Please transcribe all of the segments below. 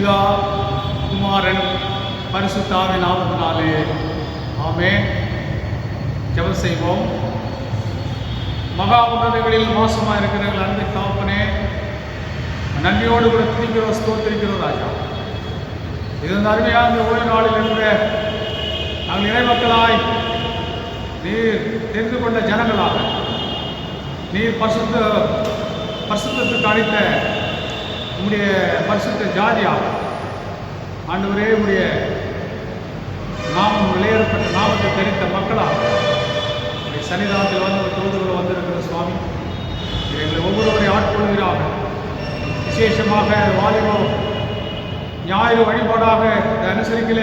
பிதா குமாரன் பரிசுத்த ஆவியின் நாமத்தினாலே ஆமென். ஜெபம் செய்வோம். மகா உன்னதங்களில் மோசமாக இருக்கிறவர்கள் அன்பை தகப்பனே, நன்றியோடு கூட துதிக்கிறோம், ஸ்தோத்திரிக்கிறோம் ராஜா. இது இந்த அருமையான ஓய்வு நாளில் இருக்கிற நாங்கள் இறைமக்களாய் நீர் தெரிந்து கொண்ட ஜனங்களாக, நீர் பரிசுத்தத்துக்கு அளித்த உம்முடைய பரிசுத்த ஜாதியாக ஆண்டவரே, உடைய நாமம் விளையாடப்பட்ட நாமத்தை தெரிந்த மக்களாக உடைய சன்னிதானத்தில் வந்து தூதுகள் வந்திருக்கிற சுவாமி, எங்களை ஒவ்வொருவரை ஆட்கொள்கிறாக. விசேஷமாக வாலிப ஞாயிறு வழிபாடாக அனுசரிக்கல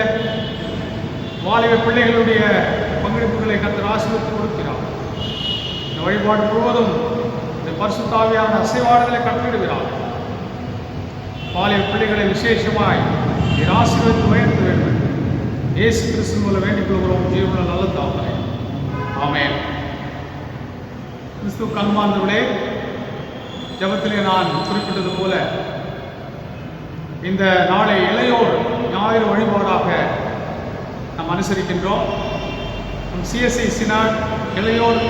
வாலிப பிள்ளைகளுடைய பங்கெடுப்புகளை கர்த்தர் ஆசீர்வதித்து கொடுக்கிறார். இந்த வழிபாடு முழுவதும் இந்த பரிசுத்த ஆவியான அசைவாடுதலை கட்டளிடுகிறார். வாலிப பிள்ளைகளை விசேஷமாய் நீர் ஆசீர்வதித்து உயர்த்த வேண்டும். இயேசு கிறிஸ்து மூலம் வேண்டிக் கொள்கிறோம் ஜீவன நல்ல தாமரை. ஆமென். கிறிஸ்துவுக்கு அன்பார்ந்தவர்களே, ஜெபத்திலே நான் குறிப்பிட்டது போல இந்த நாளை இளையோர் ஞாயிறு வழிபாடாக நாம் அனுசரிக்கின்றோம். சிஎஸ்ஐ சினாட் இளையோர்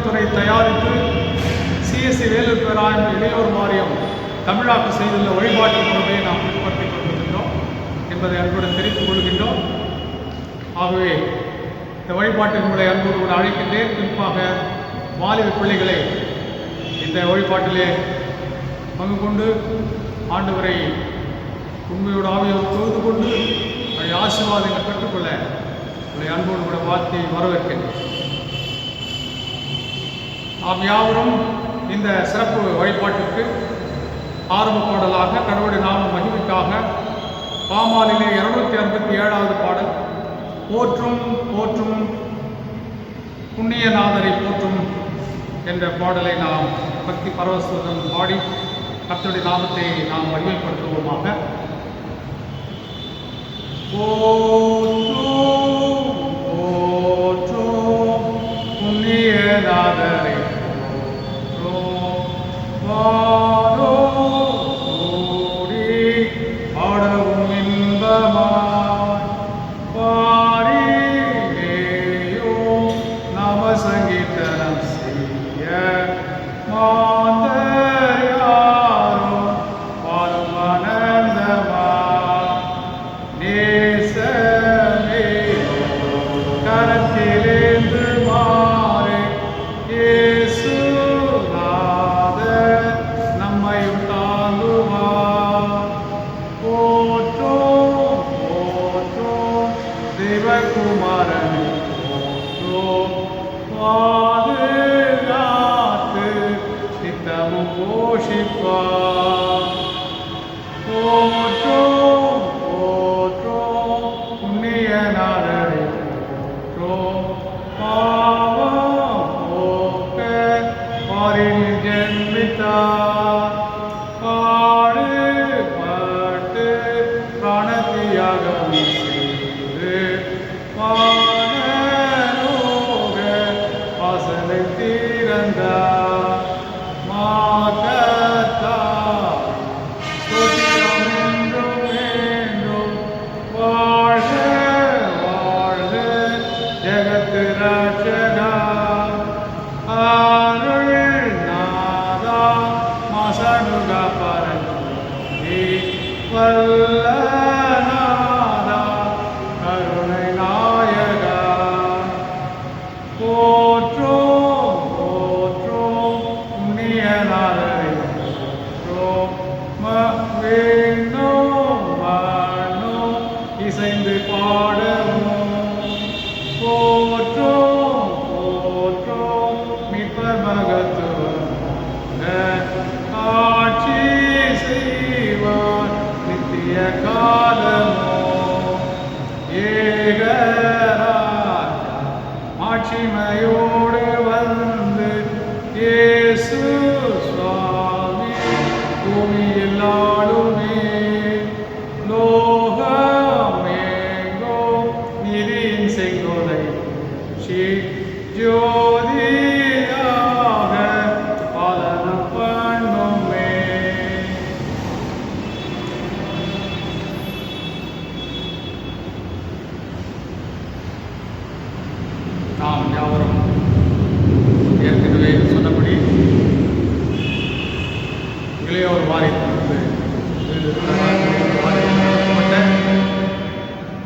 துறை தயாரித்து சிஎஸ்ஐ வேலூர் பேராயம் இளையோர் வாரியம் தமிழாக்கு செய்துள்ள வழிபாட்டு முறையை நாம் பின்பற்றிக் கொண்டிருக்கின்றோம் என்பதை அன்புடன் தெரிவித்துக் கொள்கின்றோம். ஆகவே இந்த வழிபாட்டின் முறை அன்போடு கூட அழைக்கின்றேன். குறிப்பாக வாலிப பிள்ளைகளை இந்த வழிபாட்டிலே பங்கு கொண்டு ஆண்டவரை உண்மையோடு ஆவியோடு தொழுது கொண்டு அதை ஆசீர்வாதங்கள் பெற்றுக்கொள்ள உங்களை அன்போடு கூட வாழ்த்தி வரவேற்கின்றேன். நாம் யாவரும் இந்த சிறப்பு வழிபாட்டிற்கு ஆரம்ப பாடலாக கடவுளுடைய நாம மகிமைக்காக பாமாலிலே 267வது பாடல், போற்றும் போற்றும் புண்ணியநாதரை போற்றும் என்ற பாடலை நாம் பக்தி பரவசத்துடன் பாடி கர்த்தருடைய நாமத்தை நாம் மகிமைப்படுத்துவோமாக. போற்றும் போற்றும் புண்ணியநாதரை போற்றும், வானோடி பாடவும் இன்பமாய் பாடினேயோ நாம சங்கீதனம் செய்ய மாந்தயாரோ பாடும் ஆனந்தமா நேசமே கரத்திலேந்து மாறே இயேசுநாத நம்மையும் தாங்குவார். போற்றோம் போற்றோம் தேவகுமாரனை போற்றோம், பாதுகாத்து நித்தமும் போஷிப்பார். போற்றோம் போற்றோம் புண்ணியநாதரை போற்றோம், பாவம் போக்க பாரினில் ஜென்மித்தார். பாடுபட்டு பிராணத்தியாகம் செய்து வானலோக வாசலை திறந்தார். மாதத்தார் ஸ்தோத்திரம் என்றும் என்றும் வாழ்க வாழ்க ஜெகத்து ரட்சகா. அருள்நாதா மாசனுகா பரஞ்சி வல்லநாதா கருணை நாயகா. போற்றோம் போற்றோம் புண்ணியநாதரை போற்றோம், வேணும் மண்ணும் இசைந்து பாடவும். போற்றோம் போற்றோம் மீட்பர் மகத்துவம் ஆட்சி செய்வார் நித்திய காலமோ. ஏகராஜா ஆட்சிமையோடு வந்து இயேசு சுவாமி பூமியில் ஆளுமே. லோகமேங்கோ நீதியின் செங்கோலை ஜோதியாக பாலனம் பண்ணுமே. நாம் யாவரும் ஏற்கனவே சொன்னபடி இளையோர் வாரியத்திலிருந்து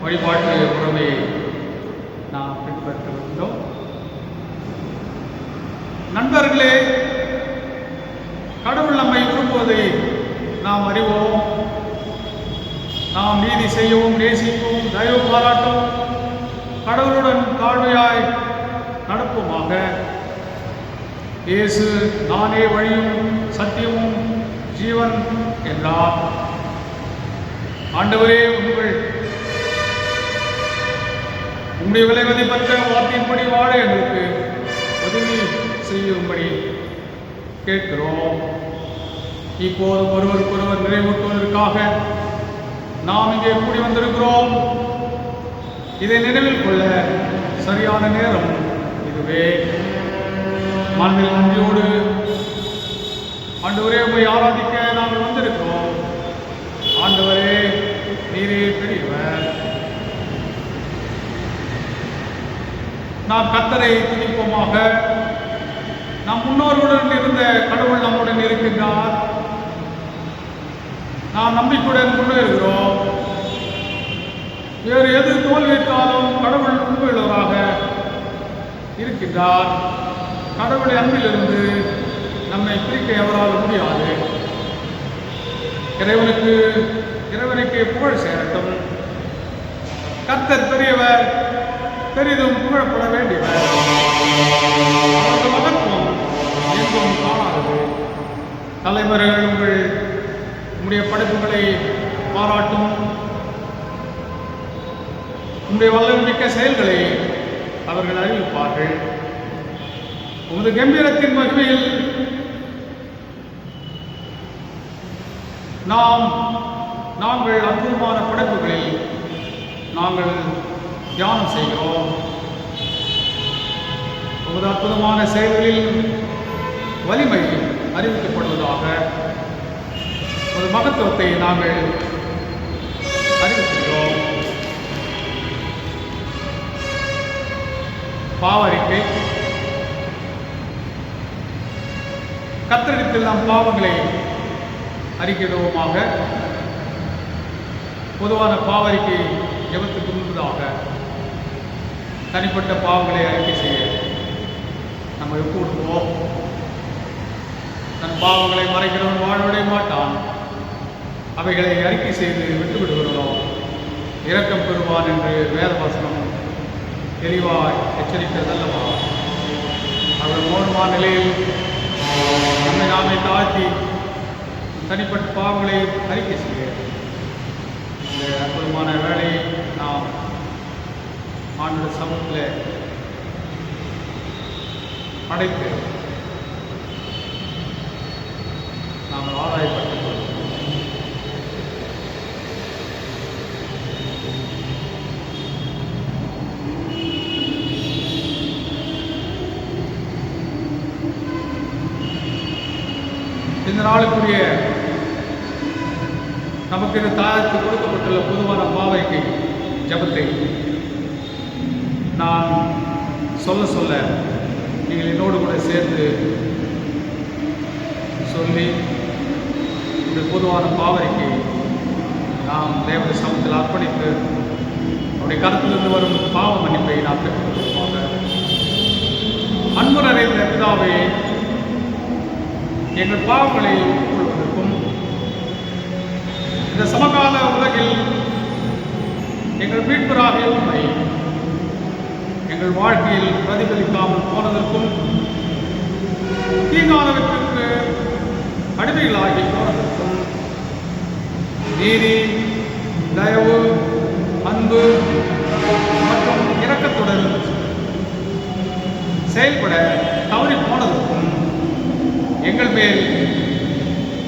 வழிபாட்டு முறையை நாம் பின்பற்ற வேண்டும். நண்பர்களே, கடவுள் நம்மை விரும்புவதை நாம் அறிவோம். நாம் நீதி செய்யவும், நேசிக்கவும், தயவு பாராட்டவும், கடவுளுடன் தாழ்மையாய் நடப்போமாக. இயேசு நானே வழியும் சத்தியமும் ஜீவன் என்றார். ஆண்டவரே, உம்முடைய விலை மதிப்பற்ற வார்த்தையின்படி வாழ எங்களுக்கு உதவி செய்யும்படி கேட்கிறோம். இப்போது ஒருவருக்கொருவர் நிறைவேற்றுவதற்காக நாம் இங்கே கூடி வந்திருக்கிறோம். இதை நினைவில் கொள்ள சரியான நேரம் இதுவே. மனதில் நன்றியோடு ஆண்டவரே உம்மை ஆராதிக்க நாங்கள் வந்திருக்கிறோம். ஆண்டவரே, நீரே பெரியவர். நாம் கர்த்தரை துதிப்போமாக. நம் முன்னோர்களுடன் இருந்த கடவுள் நம்முடன் இருக்கின்றார். நாம் நம்பிக்கையுடன் முன்னேறுகிறோம். வேறு எது தோல்வியிட்டாலும் கடவுள் உண்மையுள்ளவராக இருக்கின்றார். கடவுளை அன்பிலிருந்து நம்மை பிரிக்க எவரால் முடியாது. இறைவனுக்கு புகழ் சேரட்டும். கர்த்தர் பெரியவர், பெரிதும் புகழப்பட வேண்டியவர். அவரது மகத்துவம் எங்கும் காணாதது. தலைவர்கள் உங்களுடைய படைப்புகளை பாராட்டும். உங்களுடைய வல்லமிக்க செயல்களை அவர்கள் அறிவிப்பார்கள். உமது கம்பீரத்தின் மகிமையில் நாங்கள் அற்புதமான படைப்புகளில் நாங்கள் தியானம் செய்கிறோம். உமது அற்புதமான செயல்களில் வலிமை அறிவிக்கப்படுவதாக. ஒரு மகத்துவத்தை நாங்கள் அறிவிக்கிறோம். பாவறிக்கை. கர்த்தரிடத்தில் நாம் பாவங்களை அறிக்கையிடுவோமாக. பொதுவான பாவறிக்கை ஜெபத்துக்கு முன்பதாக தனிப்பட்ட பாவங்களை அறிக்கை செய்ய நம்ம ஒப்புக்கொடுப்போம். தன் பாவங்களை மறைக்கிறவன் வாழ்வடைய மாட்டான். அவைகளை அறிக்கை செய்து விட்டுவிடுகிறோம், இரக்கம் பெறுவான் என்று வேதவசனம் தெளிவாய் எச்சரிக்கிறதல்லவா. அவர் மௌனமான நிலையில் நம்மை நாமே தாழ்த்தி தனிப்பட்ட பாவங்களை அறிக்கை செய்ய இந்த அற்புதமான வேலையை நாம் ஆண்டவர் சமூகத்தில் அடைத்து நாம் ஆதாயப்பட்டுக் கொள்வோம். இந்த நாளுக்குரிய நமக்கு இந்த தாயத்து கொடுக்கப்பட்டுள்ள பொதுவான பாவறிக்கை ஜபத்தை நான் சொல்ல நீங்கள் என்னோடு கூட சேர்ந்து சொல்லி இந்த பொதுவான பாவறிக்கை நாம் தேவனுடைய சமூகத்தில் அர்ப்பணித்து அவருடைய கருத்திலிருந்து வரும் பாவ மன்னிப்பை நாம் பெற்றுக்கொள்வோமாக. அன்பு நிறைந்த பிதாவே, எங்கள் பாவங்களை ஒப்புக்கொள்வதற்கும் இந்த சமகால உலகில் எங்கள் மீட்பராகிய உண்மை எங்கள் வாழ்க்கையில் பிரதிபலிக்காமல் போனதற்கும் தீங்கானவற்றிற்கு அடிமைகளாகி போனதற்கும் நீதி, தயவு, அன்பு மற்றும் இரக்கத்துடன் செயல்பட தவறி போனதற்கும் எங்கள் மேல்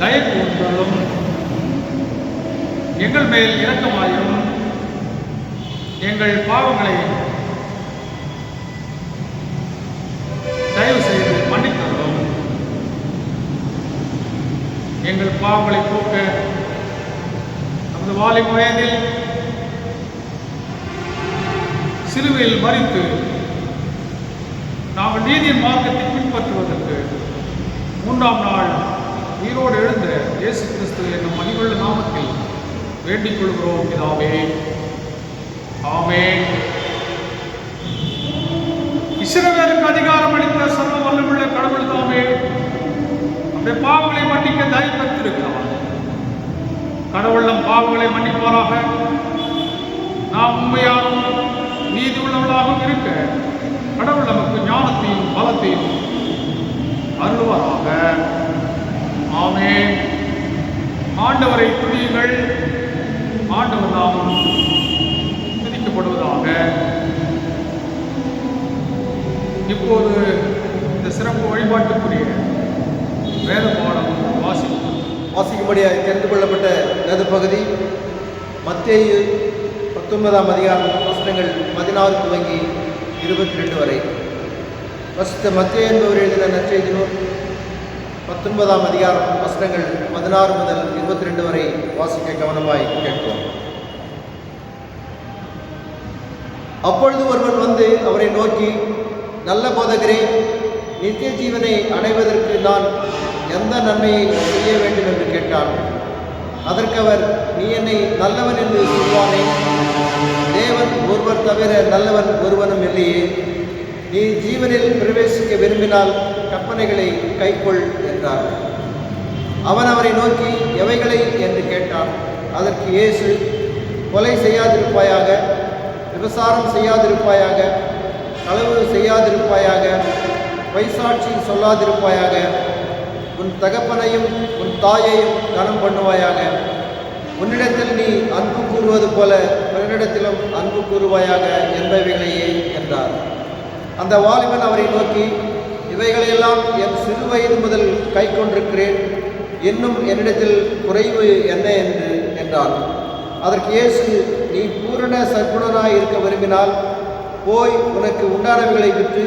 தயவு கூர்ந்தாலும் எங்கள் மேல் இரக்கமாயும் எங்கள் பாவங்களை தயவு செய்து மன்னித்தருளும். எங்கள் பாவங்களை போக்க நமது வாலிப வயதில் சிலுவையில் மரித்து அவன் நீதியின் மார்க்கத்தை பின்பற்றுவதற்கு 3ஆம் நாள் உயிரோடு எழுந்த இயேசு கிறிஸ்து என்னும் மகிமுள்ள நாமத்தில் வேண்டிக் கொள்கிறோம் பிதாவே. ஆமென். இஸ்ரவேலுக்கு அதிகாரம் அளித்த சர்வ வல்லமையுள்ள கடவுள் தாமே நம்முடைய பாவங்களை மன்னிக்க தயவு பெற்றிருக்கிறார். கடவுள் நம் பாவங்களை மன்னிப்பாராக. நாம் உண்மையாகவும் நீதி உள்ளவர்களாகவும் இருக்க கடவுள் நமக்கு ஞானத்தையும் பலத்தையும் அருள்வாராக. ஆமென். ஆண்டவரை துதியுங்கள். ஆண்டவர் நாமம் துதிக்கப்படுவதாக. இப்போது இந்த சிறப்பு வழிபாட்டுக்குரிய வேத பாடம் வாசிக்கும்படியாக தெரிந்து கொள்ளப்பட்ட வேத பகுதி மத்தேயு 19ஆம் அதிகாரம் வசனங்கள் 16 துவங்கி 22 வரை. பரிசுத்த மத்தேயு என்பவர் எழுதின நற்செய்தி நூல் 19ஆம் அதிகாரம் வசனங்கள் 16 முதல் 22 வரை வாசிக்க கவனமாய் கேட்போம். அப்பொழுது ஒருவன் வந்து அவரை நோக்கி, நல்ல போதகரே, நித்திய ஜீவனை அடைவதற்கு நான் எந்த நன்மையை செய்ய வேண்டும் என்று கேட்டான். அதற்கு அவர், நீ என்னை நல்லவன் என்று சொல்வானே? தேவன் ஒருவர் தவிர நல்லவன் ஒருவனும் இல்லையே. நீ ஜீவனில் பிரவேசிக்க விரும்பினால் கற்பனைகளை கைக்கொள் என்றார். அவன் அவரை நோக்கி, எவைகளை என்று கேட்டான். அதற்கு இயேசு, கொலை செய்யாதிருப்பாயாக, விபசாரம் செய்யாதிருப்பாயாக, களவு செய்யாதிருப்பாயாக, பொய்சாட்சி சொல்லாதிருப்பாயாக, உன் தகப்பனையும் உன் தாயையும் கனம் பண்ணுவாயாக, உன்னிடத்தில் நீ அன்பு கூறுவது போல பிறனிடத்திலும் அன்பு கூறுவாயாக என்பவைகளையே என்றார். அந்த வாலிபன் அவரை நோக்கி, இவைகளையெல்லாம் என் சிறு வயது முதல் கை கொண்டிருக்கிறேன், இன்னும் என்னிடத்தில் குறைவு என்ன என்றான். அதற்கு இயேசு, நீ பூரண சற்குணனாய் இருக்க விரும்பினால் போய் உனக்கு உண்டானவைகளை விற்று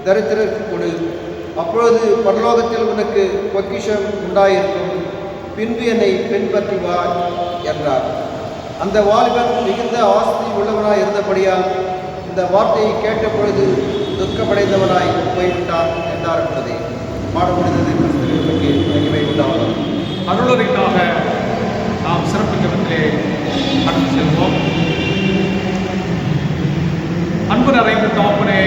தரித்திரருக்கு கொடு, அப்பொழுது பரலோகத்தில் உனக்கு பொக்கிஷம் உண்டாயிருக்கும், பின்பு என்னை பின்பற்றி வா என்றார். அந்த வாலிபன் மிகுந்த ஆஸ்தி உள்ளவனாய் இருந்தபடியால் இந்த வார்த்தையை கேட்ட பொழுது துக்கப்படைந்தவனாய் போய்விட்டான் என்றார் என்பதை பாட முடிந்தது. கிறிஸ்துவுக்கு மகிமை உண்டாகும். அருளுரைக்காக நாம் சிறப்பு ஜெபத்திலே கடந்து செல்வோம். அன்பு நிறைந்த தகப்பனே,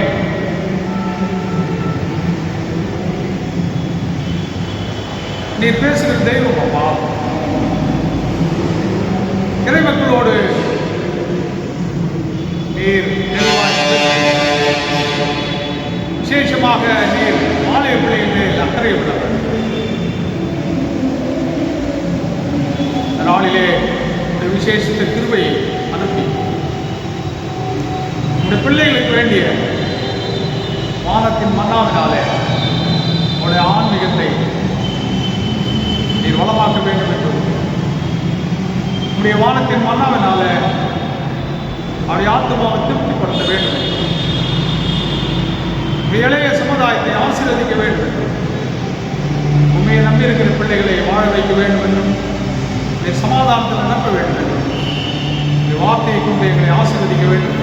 நீர் பேசுகிற தெய்வம் அப்பா. இறை மக்களோடு நீர் விசேஷமாக நீர் ஆலய பிள்ளைகளில் அக்கறை உள்ளவர். நாளிலே ஒரு விசேஷத்த கிருபையை அனுப்பி இந்த பிள்ளைகளுக்கு வேண்டிய வானத்தின் மன்னாவினாலே அவருடைய ஆன்மீகத்தை நீர் வளமாக்க வேண்டும் என்றும் உடைய வானத்தின் மன்னாவினால அவருடைய ஆத்மாவை திருப்திப்படுத்த வேண்டும் என்றும் இளைய சமுதாயத்தை ஆசீர்வதிக்க வேண்டும் என்றும் உண்மையை நம்பியிருக்கிற பிள்ளைகளை வாழ வைக்க வேண்டும் என்றும் சமாதானத்தில் நிரப்ப வேண்டும் என்றும் வார்த்தையை கொண்டு எங்களை ஆசீர்வதிக்க வேண்டும்.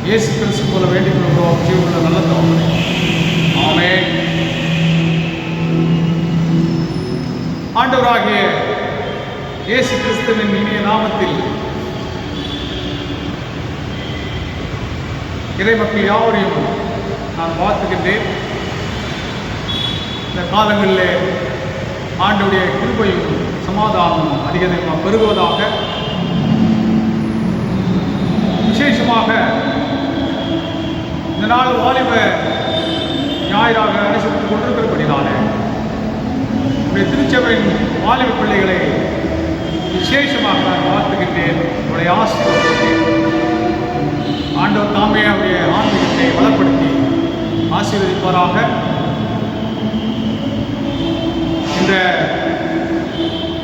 இயேசு கிறிஸ்து போல வேண்டிக் கொள்கிறோம் ஜீவனுள்ள நல்ல தகப்பனே. ஆமென். ஆண்டவராகிய இயேசு கிறிஸ்துவின் இனிய நாமத்தில் இறைமக்கள் யாவரையும் நான் வாழ்த்துகின்றேன். இந்த காலங்களிலே ஆண்டவருடைய கிருபையும் சமாதானமும் அதிகமாக பெருகுவதாக. விசேஷமாக இந்த நாள் வாலிப ஞாயிறாக அனுசரித்துக் கொண்டிருக்கிறபடினாலே உடைய திருச்சபையின் வாலிப பிள்ளைகளை விசேஷமாக நான் வாழ்த்துகின்றேன். உடைய ஆசீர்வாதம் ஆண்டவர் தாமே அவருடைய ஆன்மீகத்தை வளப்படுத்தி ஆசீர்வதிப்பாராக. இந்த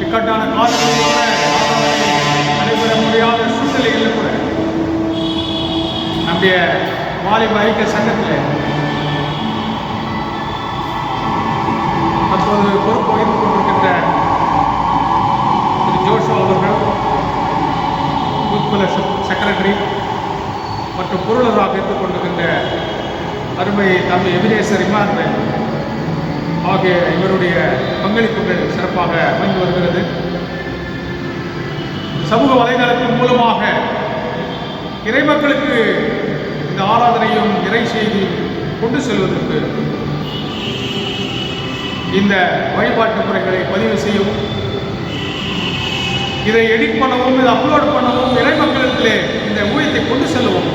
இக்கட்டான காலங்களில் நடைபெற முடியாத சூழ்நிலைகளில் கூட நம்முடைய வாலிப ஐக்கிய சங்கத்தில் தற்போது பொறுப்பு வகித்துக் கொண்டிருக்கின்ற திரு ஜோஷோ அவர்கள், யூத் செக்ரட்டரி மற்றும் பொருளராக எடுத்துக் கொண்டிருக்கின்ற அருமை தம்பி எபினேசர் இமானுவேல் ஆகிய இவருடைய பங்களிப்புகள் சிறப்பாக அமைந்து வருகிறது. சமூக வலைதளத்தின் மூலமாக இறைமக்களுக்கு இந்த ஆராதனையும் இறை செய்தியும் கொண்டு செல்வதற்கு இந்த வழிபாட்டு முறைகளை பதிவு செய்யவும், இதை எடிட் பண்ணவும், இதை அப்லோட் பண்ணவும், இறைமக்களிடத்திலே இந்த ஊழியத்தை கொண்டு செல்லவும்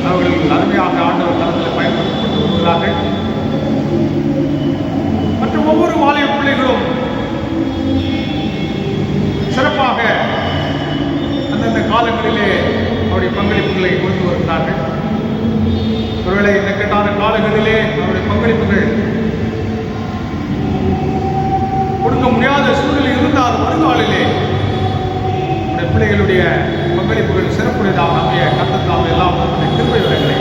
அவர்கள் அருமையாக ஆண்டவர் தளத்தில் பயன்படுத்தப்பட்டு வருகிறார்கள். மற்றும் ஒவ்வொரு வாலிய பிள்ளைகளும் சிறப்பாக அந்தந்த காலங்களிலே அவருடைய பங்களிப்புகளை கொண்டு வருகிறார்கள். ஒருவேளை இந்த கேட்டான காலங்களிலே அவருடைய பங்களிப்புகள் கொடுக்க முடியாத சூழ்நிலை இருந்தால் வருங்காலிலே பிள்ளைகளுடைய பங்களிப்புகள் சிறப்புடையதாக அமைய கர்த்தர் எல்லாம் கிருபை வரங்களை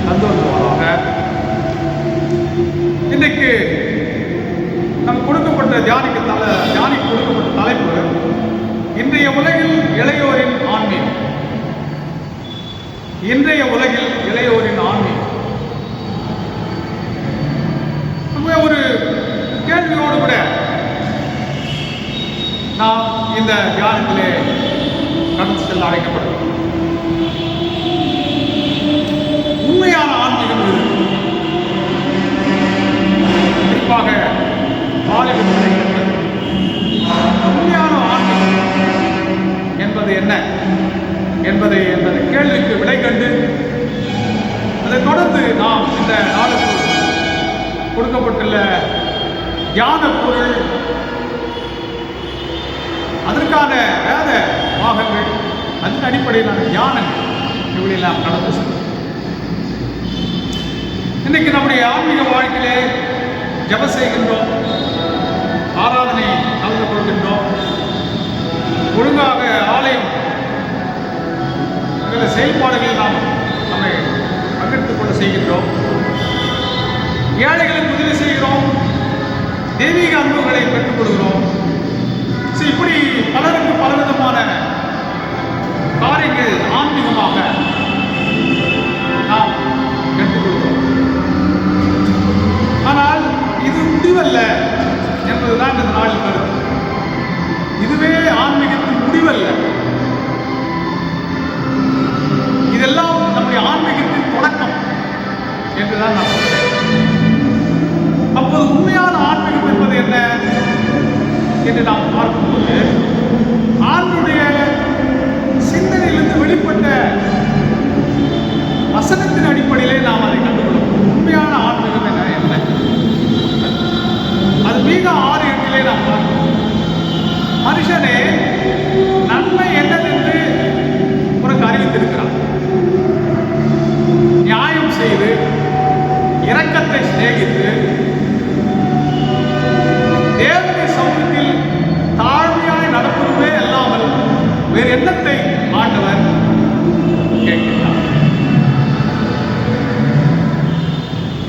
தந்துவருவாராக. இன்றைக்கு நமக்கு கொடுக்கப்பட்ட தியானிக்கு கொடுக்கப்பட்ட தலைப்பு இன்றைய உலகில் இளையோரின் ஆன்மீகம். இன்றைய உலகில் இளையோரின் ஆன்மீகம். ஒரு கேள்வியோடு கூட நாம் இந்த தியானத்திலே கடந்து செல்ல அழைக்கப்படுகிறோம். உண்மையான ஆன்மீகம் இது. குறிப்பாக வாலிப பிள்ளைகளுக்கு உண்மையான ஆன்மீகம் என்பது என்ன என்பதை கேள்விக்கு விடை கண்டு அதை தொடர்ந்து நாம் இந்த நாளுக்கு கொடுக்கப்பட்டுள்ள தியான பொருள், அதற்கான வேத பாகங்கள், அதன் அடிப்படையிலான தியானங்கள் இவர்களை நாம் கடந்து செல்வோம். இன்னைக்கு நம்முடைய ஆன்மீக வாழ்க்கையிலே ஜெபம் செய்கின்றோம், ஆராதனை கலந்து கொள்கின்றோம், ஒழுங்காக ஆலயம் செயல்பாடுகளில் நாம் நம்மை பங்கெடுத்துக் கொள்ள செய்கின்றோம், ஏழைகளுக்கு உதவி செய்கிறோம், தெய்வீக அன்புகளை பெற்றுக் கொடுக்கிறோம். இப்படி பலருக்கு பலவிதமான காரியங்கள் ஆன்மீகமாக நாம் எடுத்துக்கொள்கிறோம். ஆனால் இது முடிவல்ல என்பதுதான் இந்த நாளில் கருத்து. இதுவே ஆன்மீகத்தின் முடிவல்ல. இதெல்லாம் நம்முடைய ஆன்மீகத்தின் தொடக்கம் என்றுதான் நான் சொல்றேன். அப்போது உண்மையான ஆன்மீகம் என்பது என்ன என்று நாம் பார்க்கும்போது, ஆண்டுடைய சிந்தனையிலிருந்து வெளிப்பட்ட வசனத்தின் அடிப்படையிலே நாம் அதை கண்டுகொள்ளும். உண்மையான ஆன்மீகம் என்ன? அது மிக 6:8 நாம் பார்க்கிறோம். மனுஷனே நன்மை என்னதென்று உனக்கு அறிவித்திருக்கிறார். நியாயம் செய்து இரக்கத்தை சிநேகித்து தேவனுடைய சமூகத்தில் தாழ்மையாய் நடப்பதுமே அல்லாமல் வேறு எண்ணத்தை ஆண்டவர் கேட்கிறார்.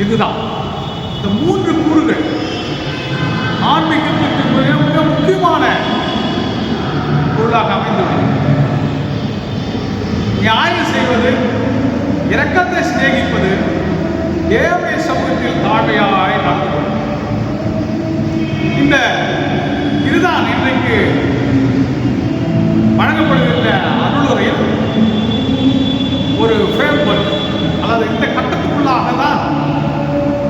இதுதான் இந்த 3 கூறுகள் ஆன்மீகத்திற்கு மிக மிக முக்கியமான பொருளாக அமைந்துள்ளது. நியாயம் செய்வது, இரக்கத்தை சிநேகிப்பது, தேவனுடைய சமூகத்தில் தாழ்மையாய் நடந்து கொள்வது. இந்த இதுதான் இன்றைக்கு வழங்கப்படுகின்ற அருளுரையில் ஒரு ஃப்ரேம்வொர்க், அல்லது இந்த கட்டத்துக்குள்ளாக தான்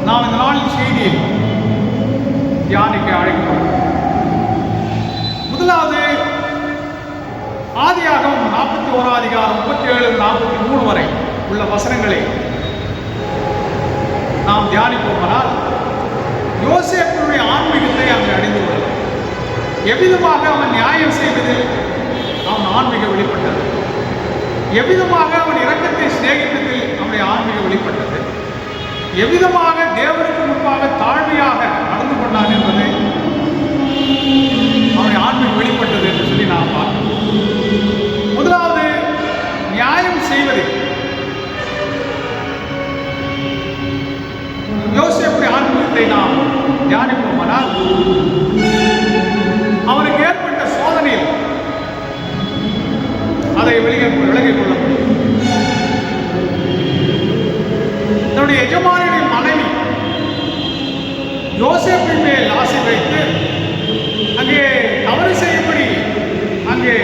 நாம் இந்த நாளின் செய்தியை தியானிக்க அழைக்கப்படுகிறோம். முதலாவது ஆதியாகமம் 41 அதிகாரம் 37-43 வரை உள்ள வசனங்களை நாம் தியானிப்போமானால் யோசேப்புடைய ஆன்மீகத்தை அங்கு அறிந்து கொள்ளலாம். எவ்விதமாக அவன் நியாயம் செய்வதில் அவன் ஆன்மீகம் வெளிப்பட்டது, எவ்விதமாக அவன் இரக்கத்தை சிநேகித்ததில் அவனுடைய ஆன்மீகம் வெளிப்பட்டது, எவ்விதமாக தேவனுக்கு முன்பாக தாழ்மையாக நடந்து கொண்டான் என்பது அவனுடைய ஆன்மீகம் வெளிப்பட்டது என்று சொல்லி நாம் பார்க்கிறோம். முதலாவது நியாயம் செய்வதில் யோசேப்புடைய ஆன்மீகத்தை நாம் தியானிப்போமானால் அவனுக்கு ஏற்பட்ட சோதனையில் அதை விலகிக் கொள்ள முடியும். இந்த தன்னுடைய எஜமானுடைய மனைவி யோசேப்பின் மேல் ஆசை வைத்து அங்கே தவறு செய்யும்படி அங்கே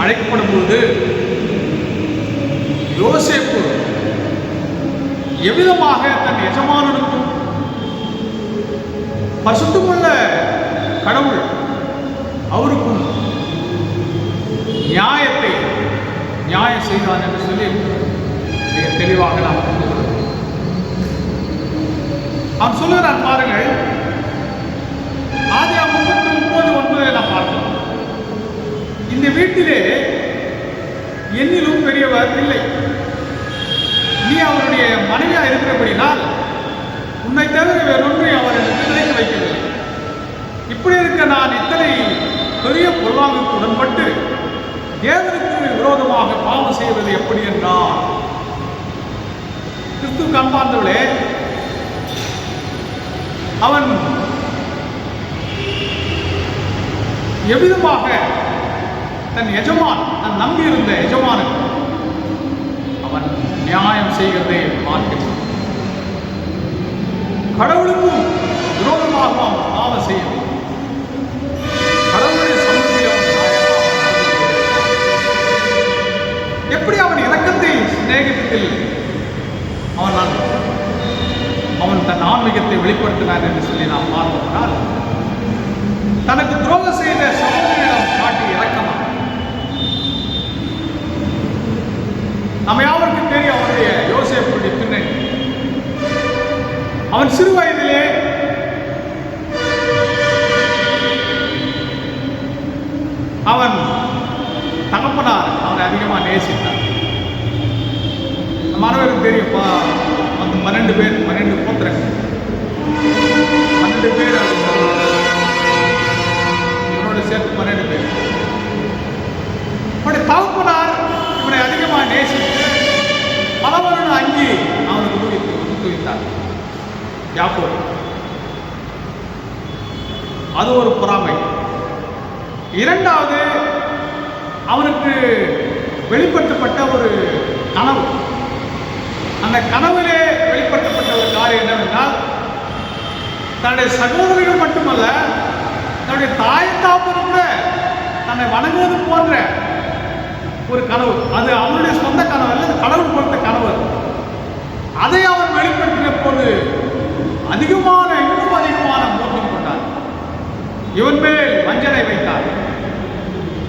அழைக்கப்படும் போது யோசேப்பு எவ்விதமாக தன் எஜமானனுக்கும் பரிசுத்தமுள்ள கடவுள் அவருக்கும் நியாயம் செய்தான் என்று சொல்லி மிக தெளிவாக நாம் அவன் சொல்லுகிறான் பாருங்கள். ஆதியாகமம் 39:9 நாம் பார்க்கிறோம். இந்த வீட்டிலே என்னிலும் பெரியவர் இல்லை. நீ அவருடைய மனைவியா இருக்கிறபடினால் உன்னை தவிர வேறொன்றை அவர் எனக்கு நினைக்க வைக்கவில்லை. இப்படி இருக்க நான் இத்தனை பெரிய பொருளாதாரத்துக்கு உடன்பட்டு தேவனுக்கு விரோதமாக பாவம் செய்வது எப்படி என்றார். கிறிஸ்து கண்பார்ந்தவளே, அவன் எவ்விதமாக தன் எஜமான், தன் நம்பியிருந்த எஜமானுக்கு அவன் நியாயம் செய்கிறதை பார்க்கிறான். கடவுளுக்கும் விரோதமாக அவன் பாவம் செய்யணும். கடவுளுடைய சமூகத்தில் எப்படி அவன் இரக்கத்தை சிநேகித்ததில் அவன் தன் ஆன்மீகத்தை வெளிப்படுத்தினார் என்று சொல்லி நாம் பார்த்தோம்னால், தனக்கு துரோகம் செய்த சகோதரியிடம் காட்டி இரக்கமா. நம்ம யாவருக்கும் தெரியும் அவனுடைய யோசேப்புடைய பின்னணி. அவன் சிறு வயதிலே அவன் தகப்பனார் அவனை அதிகமாக நேசித்தார். நம்ம அனைவருக்கும் தெரியும்ப்பா, அந்த 12 பேர் 12 புத்திரங்கள், 12 பேர் இவனோட சேர்த்து 12 பேர். அவனுடைய தகப்பனார் இவனை அதிகமாக நேசித்து பலவருட அங்கி அவனுக்கு ஊக்குவித்தார். யாக்கோபு. அது ஒரு பொறாமை. இரண்டாவது, அவனுக்கு வெளிப்படுத்தப்பட்ட ஒரு கனவு. அந்த கனவிலே வெளிப்படுத்தப்பட்ட ஒரு காரியம் என்னவென்றால், தன்னுடைய சகோதரிகள் மட்டுமல்ல, தன்னுடைய தாய் தாப்பரும் கூட தன்னை வணங்குவது போன்ற ஒரு கனவு. அது அவனுடைய சொந்த கனவு அல்ல, அது கடவுள் கொடுத்த கனவு. அதை அவன் வெளிப்படுத்தின போது இன்னும் அதிகமான மோகம் கொண்டார். இவன் மேல் வஞ்சனை வைத்தார்.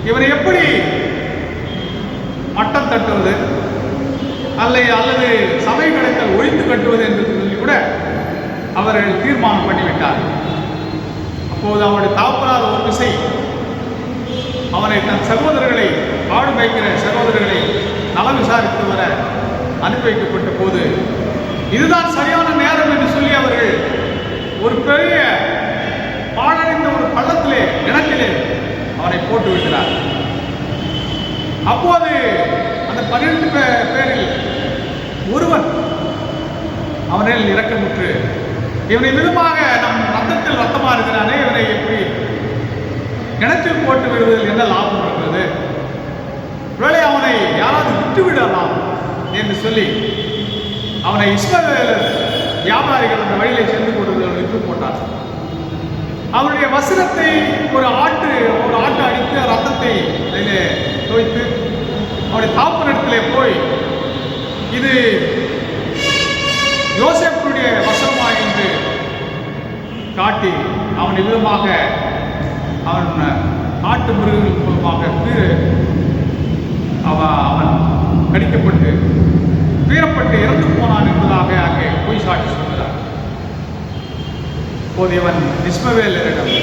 இவனை எப்படி மட்டம் தட்டுவது அல்லது சபை கடைத்தல் ஒழித்து கட்டுவது என்று சொல்லி கூட அவர்கள் தீர்மானம் பண்ணிவிட்டார். அப்போது அவனுடைய தகப்பனார் ஒரு விசை அவனை தன் சகோதரர்களை, ஆடு மேய்க்கிற சகோதரர்களை நலம் விசாரித்து வர அனுப்பி வைக்கப்பட்ட போது, இதுதான் சரியான நேரம் என்று சொல்லி அவர்கள் ஒரு பெரிய பாழடைந்த ஒரு பள்ளத்திலே, கிணற்றிலே அவனை போட்டு விட்டார். அப்போது அந்த 12 பேரில் ஒருவன் அவனில் இரக்கமுற்று, இவனை விதமாக நம் ரத்தத்தில் ரத்தமாக இருக்கிறானே, இவனை எப்படி கிணற்றில் போட்டு விடுவதில் என்ன லாபம் இருக்கிறது, ஒருவேளை அவனை யாராவது விட்டுவிடலாம் என்று சொல்லி அவனை இஸ்மவேலர் வியாபாரிகள் அந்த வழியிலே சென்று கொண்டு விட்டு போட்டார். அவனுடைய வஸ்திரத்தை ஒரு ஆட்டு அடித்து ரத்தத்தை அதிலே தோய்த்து அவனுடைய தாப்பனிடத்திலே போய், இது யோசேப்புடைய வசமா என்று காட்டி அவன் விதமாக அவன் காட்டு மிருகங்கள் மூலமாக அவன் கடிக்கப்பட்டு வீரப்பட்டு இறந்து போனான் என்பதாக அங்கே பொய் சாட்சி சொல்கிறார். இப்போது இவன் இஸ்மவேலரிடம்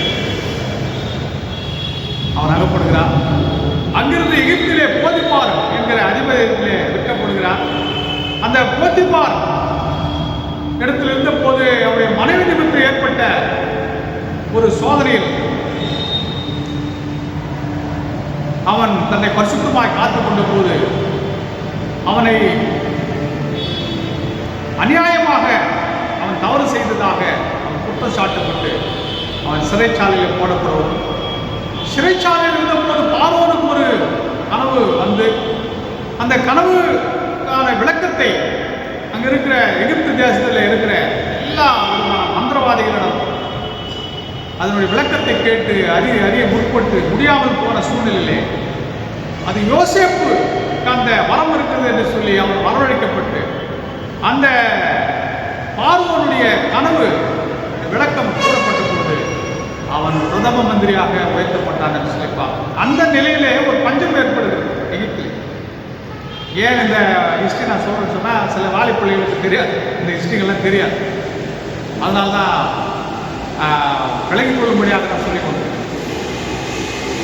அவன் அகப்படுகிறான். அங்கிருந்து எகிப்திலே போத்திபார் என்கிற அதிபதியிலே விற்கப்படுகிறான். அந்த போத்திபார் இடத்தில் இருந்த போது அவருடைய மனைவி நிமித்தம் ஏற்பட்ட ஒரு சோதனையில் அவன் தன்னை பரிசுத்தமாய் காத்துக் கொண்ட போது அவனை அநியாயமாக அவன் தவறு செய்ததாக அவன் குற்றம் சாட்டப்பட்டு அவன் சிறைச்சாலையில் போடப்படுவது. சிறைச்சாலையில் இருந்தபோது பார்வோனுக்கு ஒரு கனவு வந்து அந்த கனவுக்கான விளக்கத்தை அங்கே இருக்கிற எகிப்து தேசத்தில் இருக்கிற எல்லா மந்திரவாதிகளிடம் அதனுடைய விளக்கத்தை கேட்டு அறிய முற்பட்டு முடியாமல் போன சூழ்நிலையிலே அது யோசேப்பு அந்த வரம் இருக்குது என்று சொல்லி அவன் வரவழைக்கப்பட்டு அந்த பார்வோனுடைய கனவு விளக்கம் கூறப்பட்ட போது அவன் பிரதம மந்திரியாக உயர்த்தப்பட்டான் என்று சொல்லிப்பான். அந்த நிலையிலே ஒரு பஞ்சம் ஏற்படுது எகிப்தில். ஏன் இந்த ஹிஸ்ட்ரி நான் சொல்றேன்னு சொன்னால் சில வாலிப்பிள்ளைகளுக்கு தெரியாது, இந்த ஹிஸ்ட்ரிகள்லாம் தெரியாது. அதனால்தான் விளங்கிக் கொள்ளும்படியாக நான் சொல்லிக் கொண்டேன்.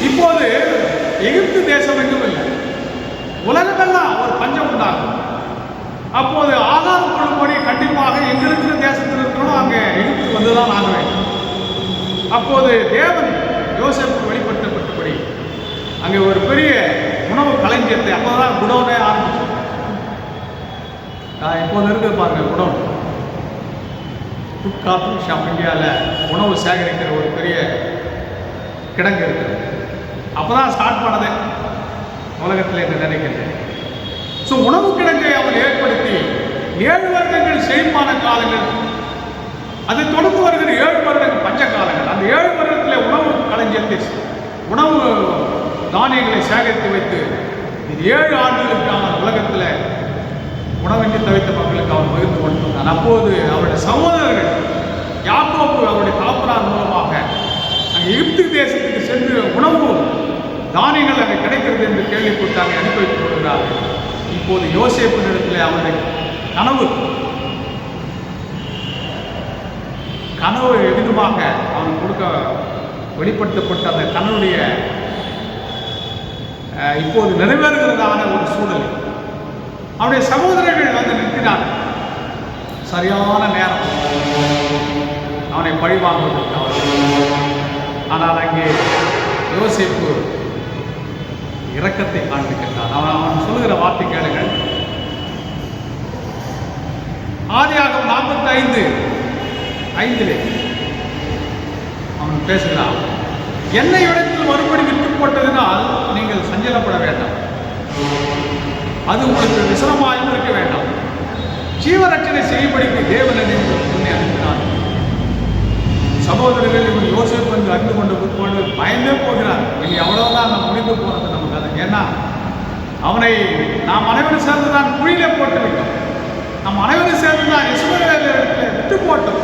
இப்போது எகிப்து தேசம் எங்கும் இல்லை, உலகமெல்லாம் ஒரு பஞ்சம் உண்டாகும். அப்போது ஆதாரம் கொள்ளும்படி கண்டிப்பாக எங்க இருக்கிற தேசத்தில் இருக்கிறோம் அங்கே எகிப்து வந்துதான் ஆக வேண்டும். அப்போது தேவன் யோசேப்புக்கு வெளிப்படுத்தப்பட்டபடி அங்கே ஒரு பெரிய உணவு களஞ்சியத்தை அப்போதான் குடோனே ஆரம்பிச்சு. இப்போது இருக்கிற பாருங்க குடோன், ஃபுட் கார்ப்பரேஷன் ஆஃப் இந்தியாவில் உணவு சேகரிக்கிற ஒரு பெரிய கிடங்கு இருக்குது. அப்போ தான் ஸ்டார்ட் பண்ணதே உலகத்தில் என்று நினைக்கின்றேன். ஸோ உணவு கிடங்கை அவர் ஏற்படுத்தி 7 வருடங்கள் செழிப்பான காலங்கள், அது தொடர்ந்து வருகிற 7 வருடங்கள் பஞ்ச காலங்கள். அந்த 7 வருடத்தில் உணவு களஞ்சியத்தை உணவு தானியங்களை சேகரித்து வைத்து இது 7 ஆண்டுகளுக்கான உலகத்தில் உணவின்றி தவித்த மக்களுக்கு அவர் பகிர்ந்து கொண்டிருந்தார். அப்போது அவருடைய சகோதரர்கள் யாக்கோபு அவருடைய தாப்பனார் மூலமாக அங்கே எகிப்து தேசத்துக்கு சென்று உணவு தானியங்கள் அங்கே கிடைக்கிறது என்று கேள்விப்பட்டு அங்கே அனுப்பி வைத்துக் கொள்கிறார்கள். இப்போது யோசேப்பின் இடத்துல அவருடைய கனவு எதிர்மாக அவன் கொடுக்க வெளிப்படுத்தப்பட்ட அந்த கனவுடைய இப்போது நிறைவேறுகிறதான ஒரு சூழல். அவனுடைய சகோதரர்கள் வந்து நிற்கிறார். சரியான நேரம் அவனை பழிவாங்குவதற்கு. ஆனால் அங்கே யோசேப்பு இரக்கத்தை காண்பிக்கின்றான். அவன் சொல்லுகிற வார்த்தை கேளுங்கள். ஆதியாகமம் 45:5 அவன் பேசுகிறான். என்னை இடத்தில் மறுபடி விட்டு போட்டதினால் நீங்கள் சஞ்சலப்பட வேண்டாம், அது உங்களுக்கு விசனமாயும் இருக்க வேண்டாம். ஜீவரட்சணை செய்யும்படிக்கு தேவனை முன்னே அனுப்பினார். சகோதரர்கள் இவன் யோசேப்பு வந்து அறிந்து கொண்டு பயந்தே போகிறார். இனி அவ்வளவுதான் நம்ம முடிந்து போனது நமக்கு அது. ஏன்னா அவனை நாம் அனைவரும் சேர்ந்துதான் குழியிலே போட்டு விட்டோம். நாம் அனைவரும் சேர்ந்துதான் இஸ்மவேல் இடத்துல விட்டு போட்டோம்.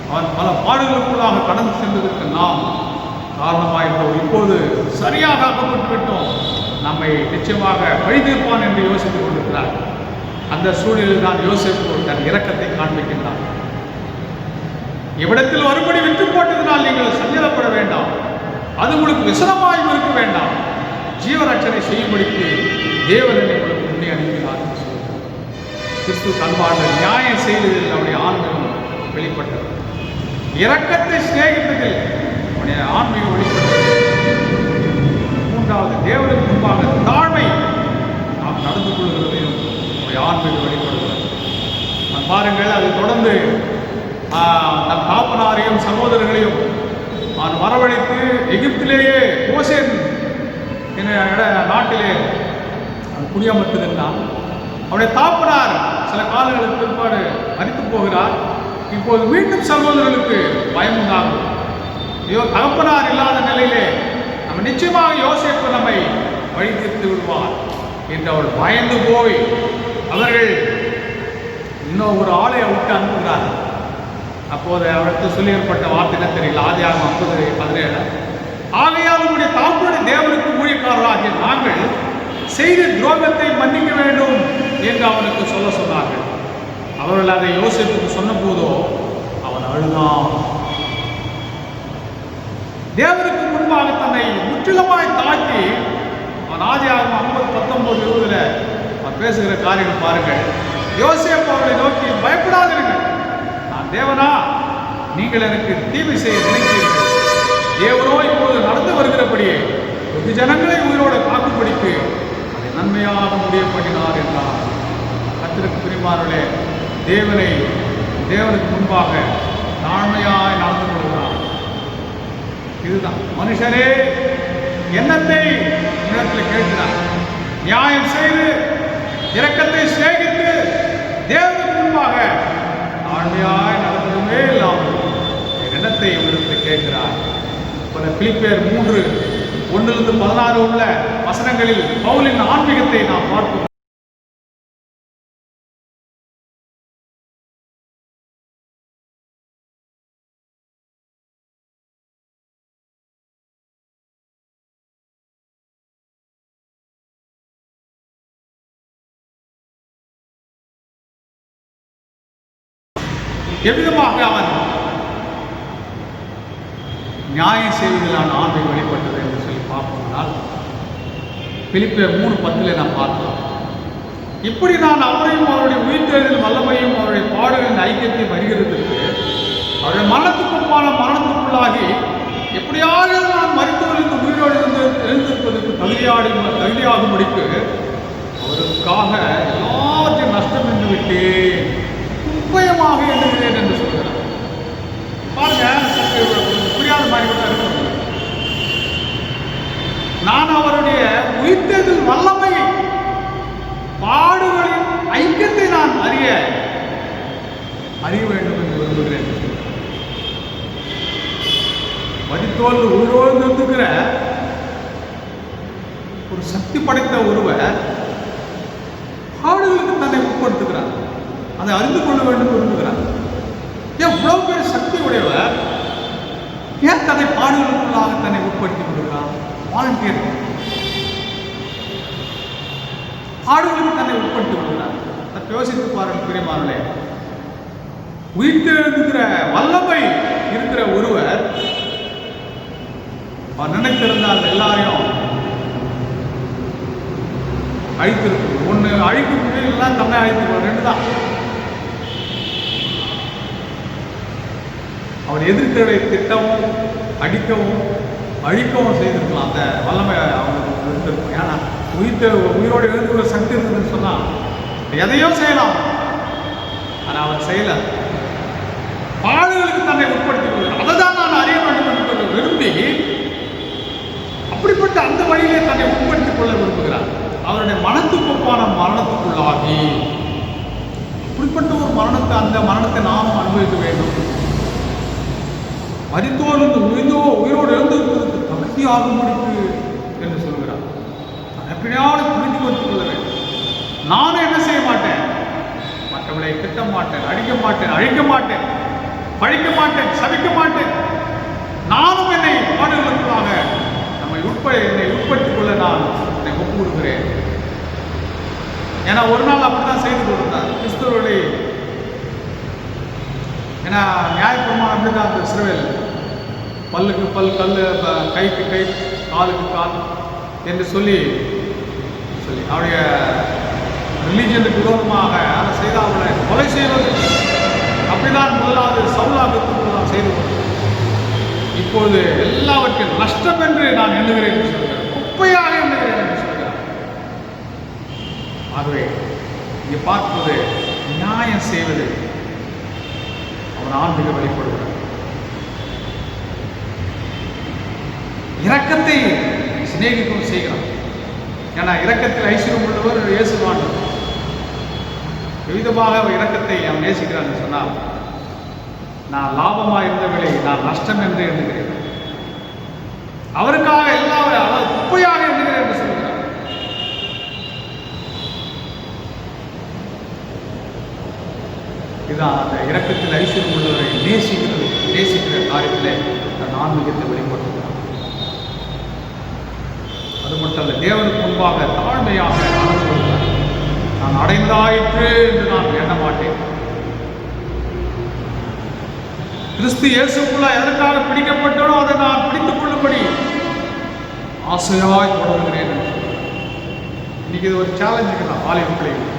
அவன் பல பாடுகளுக்குள்ளாக கடந்து சென்றதற்கு நாம் காரணமாயிருந்தோம். இப்போது சரியாக அகப்பட்டு விட்டோம், நம்மை நிச்சயமாக வழிதீர்ப்பான் என்று யோசித்துக் கொண்டிருக்கிறார். அந்த சூழலில் தான் யோசேப்பு தன் இரக்கத்தை காண்பிக்கின்றார். இவ்விடத்தில் மறுபடி விட்டு போட்டதினால் நீங்கள் சஞ்சலப்பட வேண்டாம், அது உங்களுக்கு விசனமாயும் இருக்க வேண்டாம். ஜீவரட்சணை செய்யும்படிக்கு தேவனை உங்களுக்கு முன்னே அனுப்பினார். கிறிஸ்து அன்பான நியாயம் செய்ததில் அவருடைய ஆன்மீகம் வெளிப்பட்டது. இரக்கத்தை சிநேகித்ததில் அவருடைய ஆன்மீகம் வெளிப்பட்டது. மூன்றாவது, தேவனுக்கு முன்பாக தாழ்மை நாம் நடந்து கொள்கிறதையும் அவருடைய ஆன்மீகம் வெளிப்படுகிறது. பாருங்கள், அது தொடர்ந்து தன் தாப்பனாரையும் சகோதரர்களையும் அவன் வரவழைத்து எகிப்திலேயே கோசேன் நாட்டிலே குடியமர்த்திருந்தான். அவருடைய தாப்பனார் சில காலங்களுக்கு பிற்பாடு மரித்து போகிறார். இப்போது மீண்டும் சகோதரர்களுக்கு பயம் உண்டாகும். தகப்பனார் இல்லாத நிலையிலே நம்ம நிச்சயமாக யோசேப்பு நம்மை வழி தீர்த்து விடுவார் என்று அவர் பயந்து போய் அவர்கள் இன்னும் ஒரு ஆளை விட்டு அனுப்புகிறார். அப்போது அவருக்கு சொல்லி ஏற்பட்ட வார்த்தை என்ன தெரியல. ஆதியாகமம் 50:17 ஆகையால் உங்களுடைய தாப்பனுடைய தேவனுக்கு ஊழியக்காரராகிய நாங்கள் செய்த துரோகத்தை மன்னிக்க வேண்டும் என்று அவனுக்கு சொல்ல சொன்னார்கள். அவர்கள் அதை யோசேப்புக்கு சொன்ன போதோ அவன் அழுதான். தேவனுக்கு முன்பாக தன்னை முற்றிலுமாய் தாக்கி அவன் ஆதியாகமம் 50:19-20 அவன் பேசுகிற காரியங்கள் பாருங்கள். யோசேப்பு அவர்களை நோக்கி, பயப்படாதீர்கள், நான் தேவனா, நீங்கள் எனக்கு தீமை செய்ய நினைக்கிறீர்கள். தேவனோ இப்போது நடந்து வருகிறபடியே வெகு ஜனங்களை உயிரோடு காக்கும்படிக்கு அதை நன்மையாக முடிய பண்ணினார் என்றார். கர்த்தருக்கு பிரியமானவர்களே, தேவனுக்கு முன்பாக தாழ்மையாய் நடந்து கொள்கிறார். இதுதான் மனுஷனே எண்ணத்தை இடத்தில் கேட்கிறார். நியாயம் செய்து இரக்கத்தை சேகித்து தேவ தாழ்மையாய் நடந்ததுமே இல்லாமல் எண்ணத்தை இவருக்கு கேட்கிறார். பிலிப்பியர் 3:1-16 உள்ள வசனங்களில் பவுலின் ஆன்மீகத்தை நாம் பார்ப்போம். எவ்விதமாக அவன் நியாயம் செய்வதிலான ஆண்மை வெளிப்பட்டது என்று சொல்லி பார்ப்போம்னால் பிலிப்பியர் 3:10 நாம் பார்க்கலாம். இப்படி நான் அவரையும் அவருடைய உயிர்த்தெழுதலின் வல்லமையும் அவருடைய பாடுகளின் ஐக்கியத்தையும் அறிகிறதற்கு அவருடைய மரணத்துக்குப்பான மரணத்துக்குள்ளாகி எப்படியாக நான் மருத்துவர்களுக்கு உயிரோடு எழுந்திருப்பதற்கு தகுதியாகும்படிக்கு அவருக்காக எல்லாத்தையும் நஷ்டம் என்று விட்டேன், குப்பயமாக எண்ணுகிறேன் என்று சொல்கிறார். பாருங்க, புரியாத மாதிரி கூட இருக்கும். நான் அவருடைய உயிர்த்தெழுதல் வல்லமை பாடுகளின் ஐக்கியத்தை நான் அறிய வேண்டும் என்று விரும்புகிறேன். மரித்தோல் உயிரோடு இருக்கிற ஒரு சக்தி படைத்த ஒருவர் பாடுகளுக்கு தன்னை உட்படுத்துகிறார், அதை அறிந்து கொள்ள வேண்டும் விரும்புகிறார். எவ்வளவு பேர் சக்தி உடையவர் ஏன் தன்னை பாடுகளுக்குள்ளாக தன்னை உட்படுத்திக் கொள்கிறார்? வாலண்டியர் பாடுகளுக்கு தன்னை உட்படுத்திக் கொள்கிறார். அதை யோசித்து பாருங்கள் பிரியமானவர்களே. உயிர்த்தெழுகிற வல்லமை இருக்கிற ஒருவர் நினைத்திருந்தால் எல்லாரையும் அழித்திருக்கு. ஒன்று அழிக்கக்கூடிய எல்லாம் தன்னை அழித்து, ரெண்டு தான். அவர் எதிர்க்கிறதை திட்டவும் அடிக்கவும் அழிக்கவும் செய்திருக்கலாம். அந்த வல்லமை அவங்களுக்கு இருந்திருக்கும். ஏன்னா உயிரோடு எழுந்துள்ள சக்தி இருந்ததுன்னு சொன்னால் எதையோ செய்யலாம், ஆனால் அவர் செய்யலை. பாடுகளுக்கு தன்னை உட்படுத்திக் கொள்கிறார். அதை தான் நான் அறிய வேண்டும் என்று விரும்பி அப்படிப்பட்ட அந்த வழியிலே தன்னை உட்படுத்திக் கொள்ள விரும்புகிறார். அவருடைய மனத்துக்குப்பான மரணத்துக்குள்ளாகி அப்படிப்பட்ட ஒரு மரணத்தை, அந்த மரணத்தை நாமும் அனுபவிக்க வேண்டும். மரித்தோர் உயிரோடு எழுந்திருப்பதற்கு தகுதியாகும்படிக்கு என்று சொல்கிறார். எப்படியாவது புரிந்து கொண்டு கொள்ள வேண்டும். நானும் என்ன செய்ய மாட்டேன், மற்றவர்களை திட்ட மாட்டேன், அடிக்க மாட்டேன், அழிக்க மாட்டேன், பழிக்க மாட்டேன், சபிக்க மாட்டேன். நானும் என்னை பாடுகளுக்காக என்னை உட்படுத்திக் கொள்ள நான் என்னை ஒப்பு கொடுக்கிறேன். ஏன்னா ஒரு நாள் அப்படித்தான் செய்து கொடுத்தார் கிறிஸ்துவருடைய. ஏன்னா நியாயப்பிரமாணம் அப்படிதான் அந்த இஸ்ரவேல் பல்லுக்கு பல், கல், கைக்கு கை, காலுக்கு கால் என்று சொல்லி அவருடைய ரிலீஜனுக்கு விரோதமாக அதை செய்து அவர்களை கொலை செய்வது. அப்படிதான் முதலாவது சவுலாகத்துக்கு நான் செய்து கொண்டேன். இப்பொழுது எல்லாவற்றையும் நஷ்டம் என்று நான் எண்ணுகிறேன் என்று சொல்கிறேன், குப்பையாக எண்ணுகிறேன் என்று சொல்கிறார். ஆகவே இங்கே பார்ப்பது நியாயம் செய்வது அவன் ஆன்மீக வெளிப்படுகிறார். இரக்கத்தை சிநேகிக்கவும் செய்கிறான். ஏன்னா இரக்கத்தில் ஐஸ்வர்யம் உள்ளவர் இயேசுவான். விதமாக இரக்கத்தை அவன் நேசிக்கிறான் சொன்னால், நான் லாபமாக இருந்தவர்களை நான் நஷ்டம் என்று எண்ணுகிறேன், அவருக்காக எல்லாரும் குப்பையாக எண்ணுகிறேன் என்று சொல்கிறார். இதுதான் அந்த இரக்கத்தில் ஐஸ்வர்யம் உள்ளவரை நேசிக்கிற காரியத்திலே தன் ஆன்மீகத்தை வெளிப்படுத்துகிறார். அது மட்டும் அல்ல, தேவனுக்கு முன்பாக தாழ்மையாக நடந்து கொள்கிறார். நான் அடைந்தாயிற்று என்று நான் எண்ண மாட்டேன். கிறிஸ்து இயேசுக்குள்ள எதற்காக பிடிக்கப்பட்டனோ அதை நான் பிடித்துக் கொள்ளும்படி ஆசையாய் தொடர்கிறேன். இன்னைக்கு இது ஒரு சேலஞ்சுக்கு தான் வாலிப பிள்ளைகள்.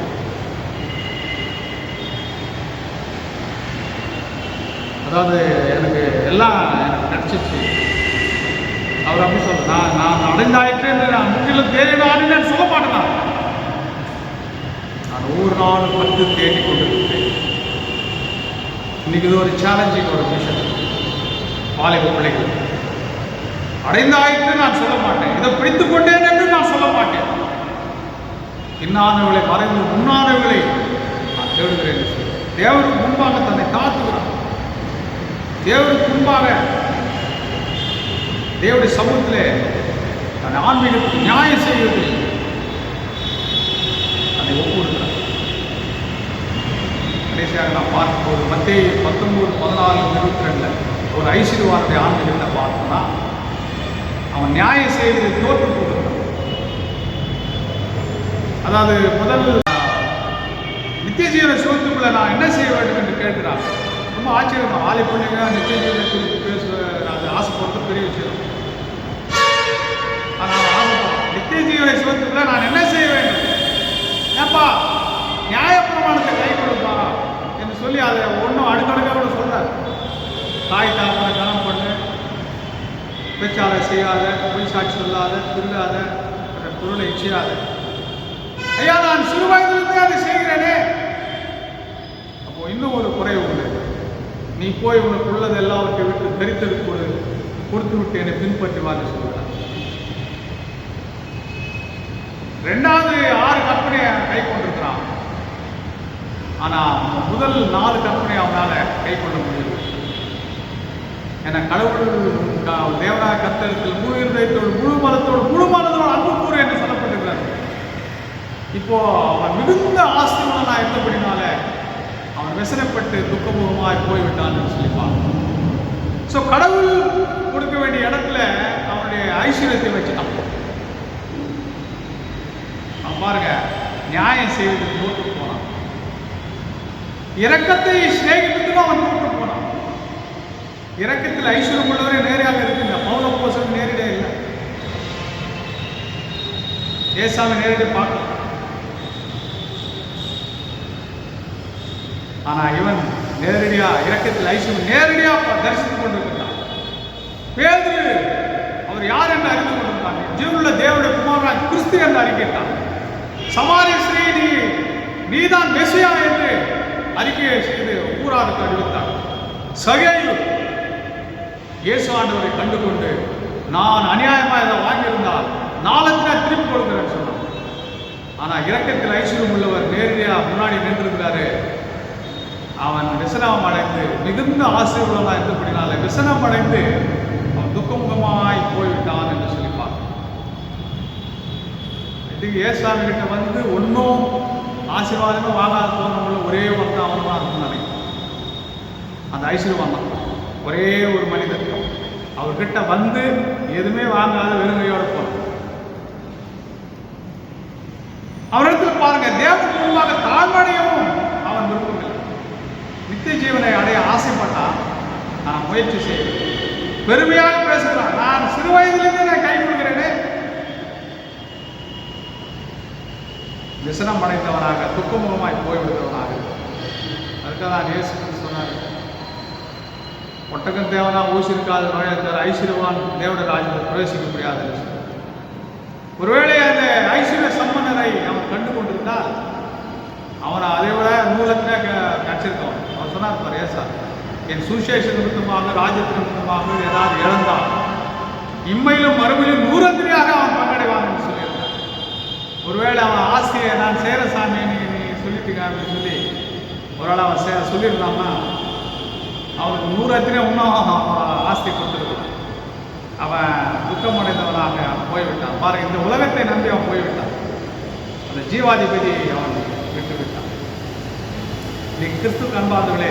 அதாவது எனக்கு எல்லாம் எனக்கு கிடைச்சிச்சு, அவர் அப்படி சொல்ல, நான் அடைந்தாயிற்று என்று நான் முற்றிலும் தேடினான்னு சொல்ல மாட்டேன். நான் ஒவ்வொரு நாளும் 10 தேடிக் கொண்டிருக்கிறேன். இன்னைக்கு இது ஒரு சேலஞ்சிங் ஒரு விஷயம். வாலிப பிள்ளைகள் அடைந்தாயிற்று நான் சொல்ல மாட்டேன், இதை பிடித்துக் கொண்டேன் என்று நான் சொல்ல மாட்டேன். இன்னானவர்களை மறைந்து முன்னானவர்களை நான் தேடுகிறேன். தேவனுக்கு முன்பாக தன்னை காத்து தேவனுக்கு முன்பாக தேவனுடைய சமூகத்திலே தன் ஆன்மீகத்துக்கு நியாயம் செய்வது அதை ஒப்புடுகிறார். கடைசியாக நான் பார்க்கும்போது மத்தேயு 19:14-22 ஒரு ஐஸ்வர்யவானுடைய ஆன்மீகத்தை பார்த்தோம்னா அவன் நியாயம் செய்வதை தோற்று போடுகிறான். அதாவது முதல் நித்திய ஜீவன சுகத்துக்குள்ள நான் என்ன செய்ய வேண்டும் என்று கேட்கிறான். ரொம்ப ஆச்சரியம். ஆலை பிள்ளைங்க நித்திய ஜீவனை குறித்து அது ஆசைப்படுறது பெரிய விஷயம். ஆனால் ஆசைப்படுறேன் நித்திய ஜீவனை சுகத்துக்குள்ள நான் என்ன செய்ய வேண்டும், ஏப்பா நியாயப்பிரமாணத்தை கை கொடுப்பா என்று சொல்லி அதை ஒன்றும் அடுக்கடுக்க கூட சொல்றார். தாய் தாப்பனை கனம் பண்ணு, பேச்சாலை செய்யாத, பொய் சாட்சி சொல்லாத, திருடாத, பொருளை செய்யாத. ஐயா நான் சிறு வயதிலிருந்தே அதை செய்கிறேனே. அப்போ இன்னும் ஒரு குறைவு உண்டு. நீ போய் உனக்கு உள்ளது எல்லாவற்றை விட்டு தரித்தெடுத்து கொடுத்து விட்டு என்னை பின்பற்றி வாங்க சொல்கிறார். 2வது 6 கற்பனையை கை கொண்டிருக்கிறான். ஆனால் முதல் 4 கற்பனை அவனால் கை கொள்ள முடியும். ஏன்னா கடவுள் தேவனாக கர்த்தரிடத்தில் முழு இருதயத்தோடு முழு மனத்தோடு அன்பு கூறு என்று சொல்லப்பட்டிருக்கிறார். இப்போ அவன் மிகுந்த ஆஸ்தியுள்ளவனாக இருந்தபடினால அவன் விசனப்பட்டு துக்கமுகமாய் போய்விட்டான் என்று சொல்லிப்பான். ஸோ கடவுள் கொடுக்க வேண்டிய இடத்துல அவனுடைய ஐஸ்வர்யத்தை வச்சுட்டான். அவன் பாருங்க நியாயம் செய்வதற்கு தோற்று போனான். இரக்கத்தை சிநேகிப்பதுக்கும் அவன் தோற்று போனான். இரக்கத்தில் ஐஸ்வர்யம் உள்ளவரே நேராக இருக்குங்க. பவுலப்போஸ்தலன் நேரடியே இல்லை. ஏசாவை நேரடியாக பார்க்கலாம். ஆனால் இவன் நேரடியாக இரக்கத்தில் ஐஸ்வர்யம் நேரடியாக தரிசித்துக் கொண்டிருக்கிறான். பேதுரு அவர் யார் என்று அறிந்து கொண்டிருந்தாங்க. ஜீவனுள்ள தேவனுடைய குமாரனாக கிறிஸ்து என்று அறிக்கையிட்டான். சமாரிய ஸ்ரீ நீதான் மெசியா என்று அறிக்கையை செய்து ஊராருக்கு அறிவித்தார். சகேயு இயேசு ஆண்டவரை கண்டு கொண்டு நான் அநியாயமாக இதை வாங்கியிருந்தால் நாளத்தில் திருப்பி கொடுக்கிறேன்னு சொன்னான். ஆனால் இரக்கத்தில் ஐஸ்வர்யம் உள்ளவர் நேரடியாக முன்னாடி நின்றிருக்கிறாரு. அவன் விசனம் அடைந்து மிகுந்த ஆசீர்வாதமாக இருந்தபடினால விசனம் அடைந்து அவன் துக்கமுகமாய் போய்விட்டான் என்று சொல்லிப்பார். இதுக்கு ஏசாமி கிட்ட வந்து ஒன்றும் ஆசீர்வாதமே வாங்காத போனவங்கள ஒரே ஒருத்தன் அவனுமா இருக்கும்னு நினைக்கிறேன். அந்த ஐஸ்வர்யவான் தான் ஒரே ஒரு மனிதன். அவர்கிட்ட வந்து எதுவுமே வாங்காத வெறுங்கையோட போனான். அவரிடத்துல பாருங்க தேவனுக்கு முன்பாக தாழ்வடையவும் அவன் விருப்பமில்லை. நித்திய ஜீவனை அடைய ஆசைப்பட்டான். நான் முயற்சி செய்வேன். பெருமையாக பேசுகிறான். நான் சிறு வயதிலிருந்து நான் கை கொடுக்கிறேனே. விசனம் அடைந்தவனாக துக்கமுகமாய் போய்விடுகிறவனாக. அதுக்காக நான் இயேசு சொன்னார், ஒட்டகம் தேவனா ஊசிருக்காத நோயாளர் ஐஸ்வர்யவான் தேவனுடைய ராஜ்யத்தில் பிரவேசிக்க முடியாது. ஒருவேளை அந்த ஐஸ்வர்ய சம்பந்தரை அவன் கண்டு கொண்டிருந்தால் அவனை அதை விட நூலத்திலே கச்சிருக்கவன். அவன் சொன்னார் பார் ஏசா, என் சுவிசேஷ நிமித்தமாக ராஜ்யத்தின் நிமித்தமாக ஏதாவது இழந்தால் இம்மையிலும் மறுமையிலும் 100 அவன் பங்கடைவான்னு சொல்லியிருந்தான். ஒருவேளை அவன் ஆசையை நான் சேர சாமி நீ சொல்லிட்டீங்க அப்படின்னு சொல்லி ஒருவேளை அவன் சொல்லியிருந்தான்னா அவனுக்கு 100 இன்னும் ஆஸ்தி கொடுத்துருக்கான். அவன் துக்கமடைந்தவனாக அவன் போய்விட்டான். பாருங்க, இந்த உலகத்தை நம்பி அவன் போய்விட்டான். அந்த ஜீவாதிபதி அவன் விட்டுவிட்டான். இன்னைக்கு கிறிஸ்து அன்பார்களே,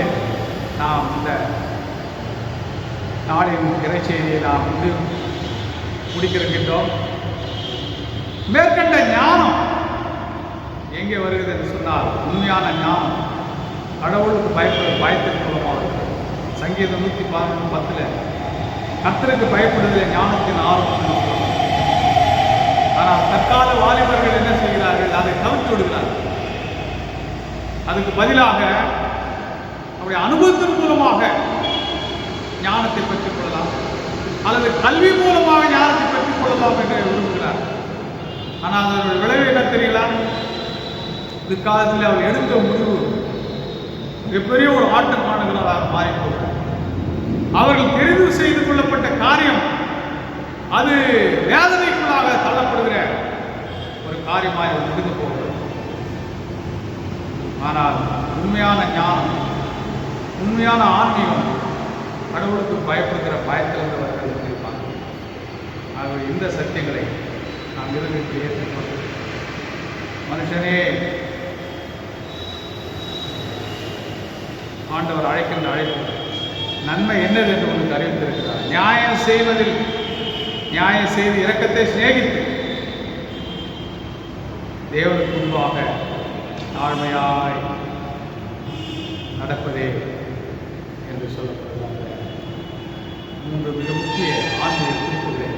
நாம் இந்த நாளின் இறைச்செய்தியை நாம் முடிக்கின்றோம். மேற்கண்ட ஞானம் எங்கே வருகிறது என்று சொன்னால் உண்மையான ஞானம் கடவுளுக்கு பயத்தின் மூலமாக இருக்கிறது. சங்கீதம் 111:10 கர்த்தருக்கு பயப்படுவதில் ஞானத்தின் ஆர்வம். ஆனால் தற்கால வாலிபர்கள் என்ன செய்கிறார்கள்? அதை தவிர்த்து விடுகிறார்கள். அதுக்கு பதிலாக அவருடைய அனுபவத்தின் மூலமாக ஞானத்தை பெற்றுக் கொள்ளலாம் அல்லது கல்வி மூலமாக ஞானத்தை பெற்றுக் கொள்ளலாம் என்று விரும்புகிறார். ஆனால் அதனுடைய விளைவு என்ன தெரியல? பிற்காலத்தில் அவர் எடுத்த முடிவு மிகப்பெரிய ஒரு ஆட்டக்காரர்களாக மாறிப்போகிறார். அவர்கள் தெரிவு செய்து கொள்ளப்பட்ட காரியம் அது வேதனைக்குள்ளாக தள்ளப்படுகிற ஒரு காரியமாக முடிந்து போகிறது. ஆனால் உண்மையான ஞானம், உண்மையான ஆன்மீகம் கடவுளுக்கு பயப்படுகிற பயத்திலிருந்து வருகிறது இருப்பாங்க. ஆகவே இந்த சத்தியங்களை நாம் இருதயத்தில் ஏற்றுக்கொண்டு மனுஷனே ஆண்டவர் அழைக்கின்ற அழைப்பு நன்மை என்னது என்று உங்களுக்கு அறிவித்திருக்கிறார். நியாயம் செய்வதில் நியாயம் செய்து இரக்கத்தை சிநேகித்து தேவனுக்கு முன்பாக தாழ்மையாய் நடப்பதே என்று சொல்லப்படுகிறாங்க. 3 மிக முக்கிய ஆன்மீக குறிப்புகளை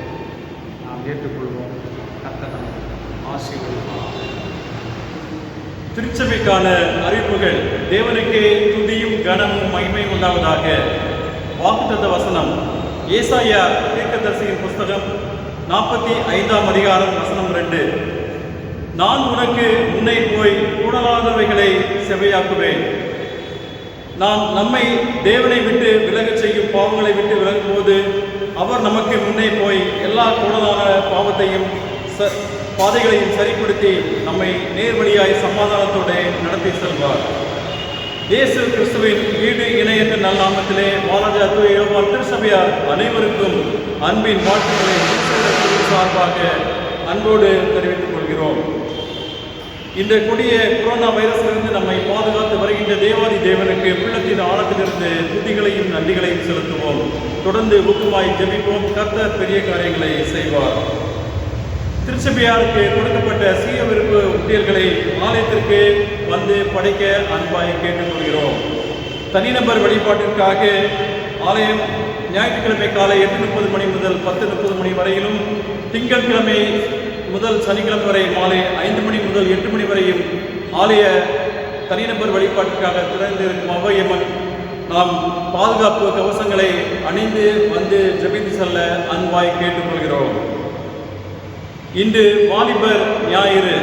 நாம் ஏற்றுக்கொள்வோம். கர்த்தர் நம்மை ஆசீர்வதிப்பார். திருச்சபைக்கான அறிவிப்புகள். தேவனுக்கே துதியும் கனமும் மகிமையும் உண்டாவதாக. வாக்குத்தத்த வசனம் ஏசாயா தீர்க்கதரிசியின் புஸ்தகம் 45ஆம் அதிகாரம் வசனம் 2. நான் உனக்கு முன்னே போய் கூடாதவைகளை செவையாக்குவேன். நாம் நம்மை தேவனை விட்டு விலகச் செய்யும் பாவங்களை விட்டு விலகும் போது அவர் நமக்கு முன்னே போய் எல்லா கூடலான பாவத்தையும் பாதைகளையும் சரிப்படுத்தி நம்மை நேர்வழியாய் சமாதானத்தோடு நடத்தி செல்வார். இயேசு கிறிஸ்துவின் ஈடு இணையற்ற நல்லாமத்திலே வாலாஜா தூயோவான் திருச்சபையார் அனைவருக்கும் அன்பின் வாழ்த்துக்களை சார்பாக அன்போடு தெரிவித்துக் கொள்கிறோம். இந்த கொடிய கொரோனா வைரஸிலிருந்து நம்மை பாதுகாத்து வருகின்ற தேவாதி தேவனுக்கு உள்ளத்தின் ஆழத்திலிருந்து துதிகளையும் நன்றிகளையும் செலுத்துவோம். தொடர்ந்து ஊக்கமாய் ஜெபிப்போம். கர்த்தர் பெரிய காரியங்களை செய்வார். திருச்சபையாருக்கு கொடுக்கப்பட்ட சீய விருப்பு உத்தியல்களை ஆலயத்திற்கு வந்து படைக்க அன்பாய் கேட்டுக்கொள்கிறோம். தனிநபர் வழிபாட்டிற்காக ஆலயம் ஞாயிற்றுக்கிழமை காலை 8:30 மணி முதல் 10:30 மணி வரையிலும், திங்கட்கிழமை முதல் சனிக்கிழமை வரை மாலை 5 மணி முதல் 8 மணி வரையும் ஆலய தனிநபர் வழிபாட்டிற்காக திறந்திருக்கும் அவையம்மன் நாம் பாதுகாப்பு கவசங்களை அணிந்து வந்து ஜெபித்து செல்ல அன்பாய் கேட்டுக்கொள்கிறோம். இன்று வாலிபர் ஞாயிறு.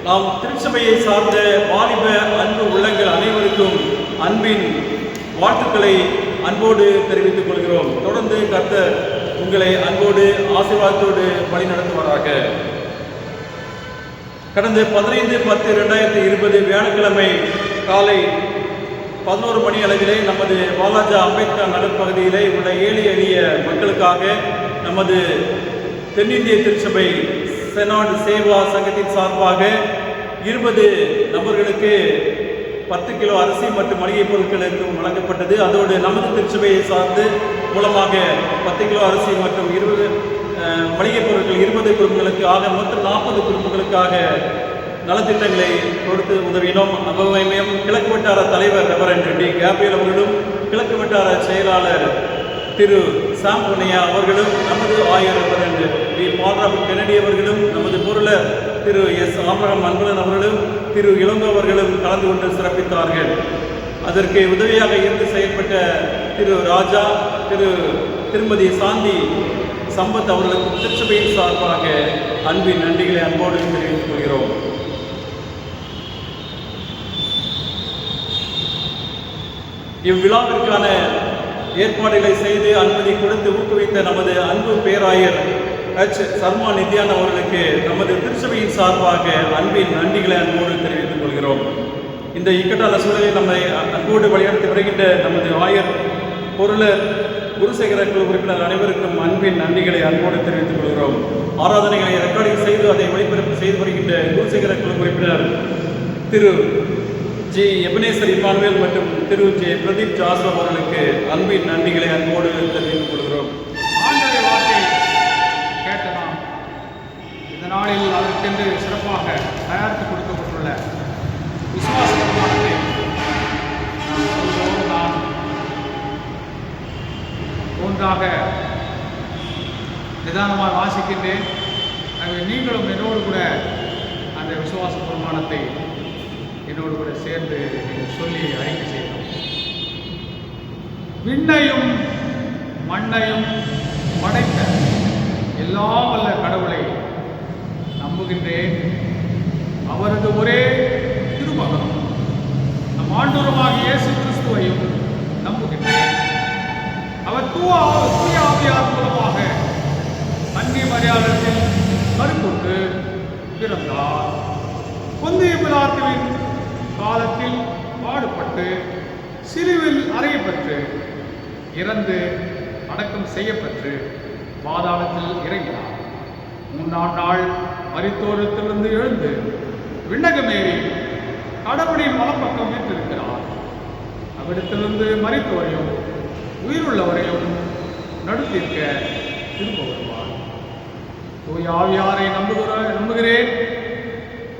நாம் திருச்சபையை சார்ந்த வாலிப அன்பு உள்ளங்கள் அனைவருக்கும் அன்பின் வாழ்த்துக்களை அன்போடு தெரிவித்துக் கொள்கிறோம். தொடர்ந்து கர்த்தர் உங்களை அன்போடு ஆசீர்வாதத்தோடு வழி நடத்துவாராக. கடந்த 15/10/2020 வியாழக்கிழமை காலை 11 மணி அளவிலே நமது வாலாஜா அம்பேத்கர் நகர் பகுதியிலே உள்ள ஏழை எளிய மக்களுக்காக நமது தென்னிந்திய திருச்சபை செனாட் சேவா சங்கத்தின் சார்பாக 20 நபர்களுக்கு 10 கிலோ அரிசி மற்றும் மளிகை பொருட்களுக்கு வழங்கப்பட்டது. அதோடு நமது திருச்சபையை சார்ந்து மூலமாக 10 கிலோ அரிசி மற்றும் 20 மளிகை பொருட்கள் 20 குடும்பங்களுக்கு ஆக மொத்தம் 40 குடும்பங்களுக்காக நலத்திட்டங்களை கொடுத்து உதவினோம். அவ்வமையம் கிழக்கு வட்டார தலைவர் ரெவரண்ட் டி கேப்ரியல் அவர்களும், கிழக்கு வட்டார செயலாளர் திரு சாம் பொன்னையா அவர்களும், நமது ஆயர் ரெவரண்ட் டி பால்ராபர்ட் கென்னடி அவர்களும், நமது பொருளர் திரு எஸ் ஆபிரகாம் அன்புலன் அவர்களும், திரு இளங்கோ அவர்களும் கலந்து கொண்டு சிறப்பித்தார்கள். அதற்கு உதவியாக இருந்து செயல்பட்ட திரு ராஜா, திருமதி சாந்தி சம்பத் அவர்களுக்கு திருச்சபையின் சார்பாக அன்பின் நன்றிகளை அன்போடு தெரிவித்துக் கொள்கிறோம். இவ்விழாவிற்கான ஏற்பாடுகளை செய்து அனுமதி கொடுத்து ஊக்குவித்த நமது அன்பு பேராயர் H. சர்மா நித்யான் அவர்களுக்கு நமது திருச்சபையின் சார்பாக அன்பின் நன்றிகளை அன்போடு தெரிவித்துக் கொள்கிறோம். இந்த இக்கட்டான சூழலில் நம்மை அன்போடு வழிநடத்தி வருகின்ற நமது ஆயர், பொருளர், குருசேகர குழு உறுப்பினர் அனைவருக்கும் அன்பின் நன்றிகளை அன்போடு தெரிவித்துக் கொள்கிறோம். ஆராதனைகளை ரெக்கார்டிங் செய்து அதை ஒளிபரப்பு செய்து வருகின்ற குருசேகர குழு உறுப்பினர் திரு ஜி எபனேசர் இமானுவேல் மற்றும் திரு ஜே பிரதீப் ஜாஸ்வா அவர்களுக்கு அன்பின் நன்றிகளை அன்போடு தெரிவித்துக் கொள்கிறோம். ஆண்டவருடைய வார்த்தை கேட்ட நாம் இந்த நாளில் அதற்கென்று சிறப்பாக தயாரித்து கொடுக்கப்பட்டுள்ள விசுவாச பிரமாணத்தை நான் ஒன்றாக நிதானமாக வாசிக்கின்றேன். ஆகவே நீங்களும் என்னோடு கூட அந்த விசுவாச பிரமாணத்தை என்னோடு கூட சேர்ந்து சொல்லி அறிக்கை செய்யணும். விண்ணையும் மண்ணையும் படைத்த எல்லாம் வல்ல கடவுளை நம்புகின்றேன். அவரது ஒரே திருமகனும் நம் ஆண்டவருமாகிய இயேசு கிறிஸ்துவையும் நம்புகின்றேன். அவர் தூய ஆவியார் மூலமாக அந்நிய மரியாதையில் கருப்புட்டு பிறந்தார். பொந்திய பிலாத்துவின் காலத்தில் பாடுபட்டு சிலுவில் அறையப்பட்டு இறந்து அடக்கம் செய்யப்பட்டு பாதாளத்தில் இறங்கினார். 3ஆம் நாள் மரித்தோரிடத்திலிருந்து எழுந்து விண்ணகமேறி கடவுளின் வலப்பக்கம் வீற்றிருக்கிறார். அவ்விடத்திலிருந்து மரித்தோரையும் உயிருள்ளவரையும் நடுத்தீர்க்க திரும்ப வருவார். தூய ஆவியாரை நம்புகிறேன்.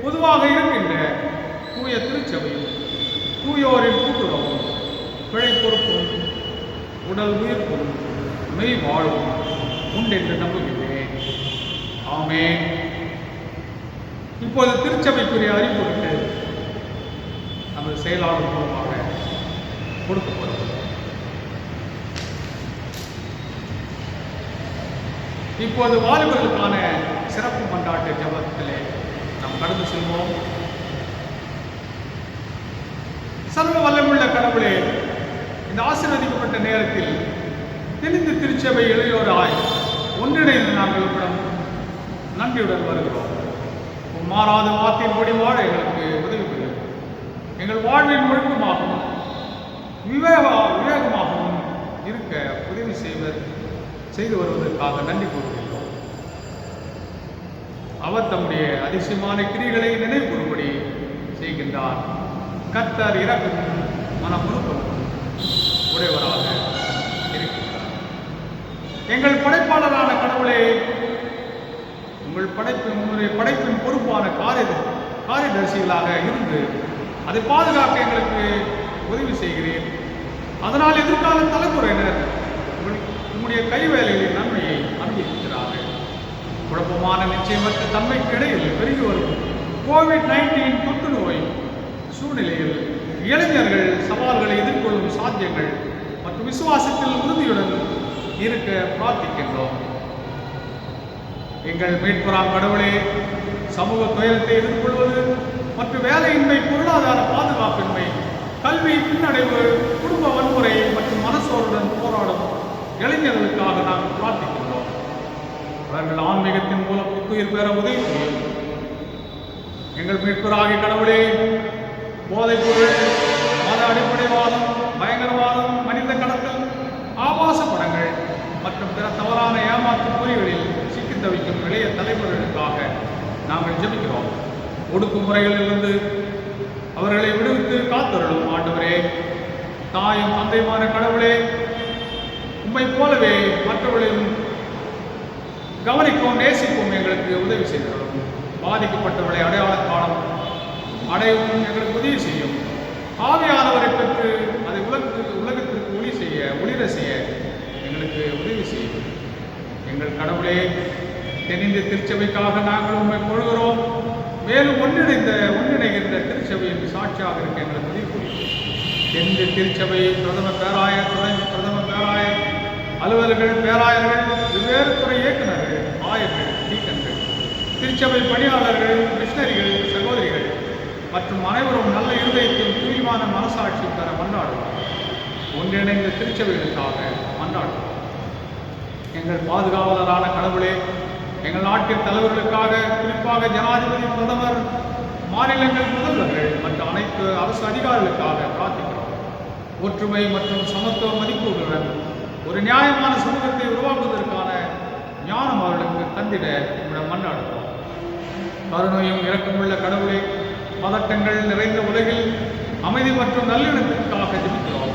பொதுவாக இருக்கின்ற தூய திருச்சபையும் தூயோரின் கூட்டுறவும் பிழை பொறுப்பும் உடல் உயிர்ப்பும் மெய் வாழும் உண்டென்று நம்புகிறேன். ஆமென். இப்போது திருச்சபைக்குரிய அறிவுறுக்கு நமது செயலாளர் மூலமாக கொடுக்கப்படும். இப்போது வாலிபர்களுக்கான சிறப்பு மன்றாட்டு ஜெபத்திலே நாம் கடந்து செல்வோம். சர்வ வல்லமுள்ள கடவுளே, இந்த ஆசீர்வதிக்கப்பட்ட நேரத்தில் தெளிந்து திருச்சபை இளையோராய் ஒன்றிணைந்து நாங்கள் உங்களிடம் நன்றியுடன் வருகிறோம். மாறாத வார்த்தையின்படி வாழ எங்களுக்கு உதவி புரியும். எங்கள் வாழ்வின் ஒழுக்கமாகவும் விவேகமாகவும் இருக்க உதவி செய்து வருவதற்காக நன்றி கூறுகின்றோம். அவர் தம்முடைய அதிசயமான கிரிகளை நினைவு கூறும்படி செய்கின்றார். கர்த்தர் இரக்கமும் மனமுருக்கமும் உடையவராக இருக்கின்றார். எங்கள் படைப்பாளரான கடவுளே, உங்களுடைய படைப்பின் பொறுப்பான காரியதரிசிகளாக இருந்து அதை பாதுகாக்க எங்களுக்கு உதவி செய்கிறேன். அதனால் எதிர்கால தலைமுறையினர் உங்களுடைய கைவேலைகளின் நன்மையை அனுபவிக்கிறார்கள். குழப்பமான நிச்சயமற்ற தன்மைக்கு இடையில் பெருகி வரும் கோவிட்-19 தொற்று நோய் சூழ்நிலையில் இளைஞர்கள் சவால்களை எதிர்கொள்ளும் சாத்தியங்கள் மற்றும் விசுவாசத்தில் உறுதியுடன் இருக்க பிரார்த்திக்கின்றோம். எங்கள் மீட்பராம் கடவுளே, சமூக துயரத்தை எதிர்கொள்வது மற்றும் வேலையின்மை, பொருளாதார பாதுகாப்பின்மை, கல்வி பின்னடைவு, குடும்ப வன்முறை மற்றும் மனசோர்வுடன் போராடும் இளைஞர்களுக்காக நாங்கள் பிரார்த்திக்கின்றோம். அவர்கள் ஆன்மீகத்தின் மூலம் புத்துயிர் பெற உதவி செய்யும். எங்கள் மீட்பராகிய கடவுளே, போதைப் பொருள், மத அடிப்படைவாதம், பயங்கரவாதம், மனித கடத்தல், ஆபாச படங்கள் மற்றும் பிற தவறான ஏமாற்று பொறிகளில் சிக்கி தவிக்கும் இளைய தலைமுறைகளுக்காக நாங்கள் ஜெபிக்கிறோம். ஒடுக்குமுறைகளிலிருந்து அவர்களை விடுவித்து காத்தருளும் ஆண்டவரே. தாயும் தந்தையுமான கடவுளே, உம்மை போலவே மற்றவர்களையும் கவனிக்கவும் நேசிக்கவும் எங்களுக்கு உதவி செய்கிறோம். பாதிக்கப்பட்டவர்களை அடையாள காலம் அடையவும் எங்களுக்கு உதவி செய்யும். ஆவியானவரை பெற்று அதை உலகத்திற்கு ஒளிர செய்ய எங்களுக்கு உதவி செய்யும். எங்கள் கடவுளே, தென்னிந்திய திருச்சபைக்காக நாங்கள் உண்மை கொள்கிறோம். மேலும் ஒன்றிணைகின்ற திருச்சபையின் சாட்சியாக இருக்க எங்களுக்கு உதவி புரியும். தென்னிந்திய திருச்சபை பிரதம பேராயர், பிரதம பேராயர், அலுவலர்கள், பேராயர்கள், வெவ்வேறு துறை இயக்குநர்கள், ஆயர்கள், டீக்கன்கள், திருச்சபை பணியாளர்கள், மிஷனரிகள், சகோதரிகள் மற்றும் அனைவரும் நல்ல இருதயத்தையும் தூய்மான மனசாட்சியும் தர மன்றாடுவோம். ஒன்றிணைந்த திருச்சபைகளுக்காக மன்றாடுவோம். எங்கள் பாதுகாவலரான கடவுளே, எங்கள் நாட்டின் தலைவர்களுக்காக, குறிப்பாக ஜனாதிபதி, பிரதமர், மாநிலங்கள் முதல்வர்கள் மற்றும் அனைத்து அரசு அதிகாரிகளுக்காக பிரார்த்திக்கிறோம். ஒற்றுமை மற்றும் சமத்துவ மதிப்புகளுடன் ஒரு நியாயமான சமூகத்தை உருவாக்குவதற்கான ஞானம் அவர்களுக்கு தந்திட நம்மிடம் மன்றாடுகிறோம். கருணையும் இரக்கமுள்ள கடவுளே, பதட்டங்கள் நிறைந்த உலகில் அமைதி மற்றும் நல்லிணக்கத்திற்காக ஜெபிக்கிறோம்.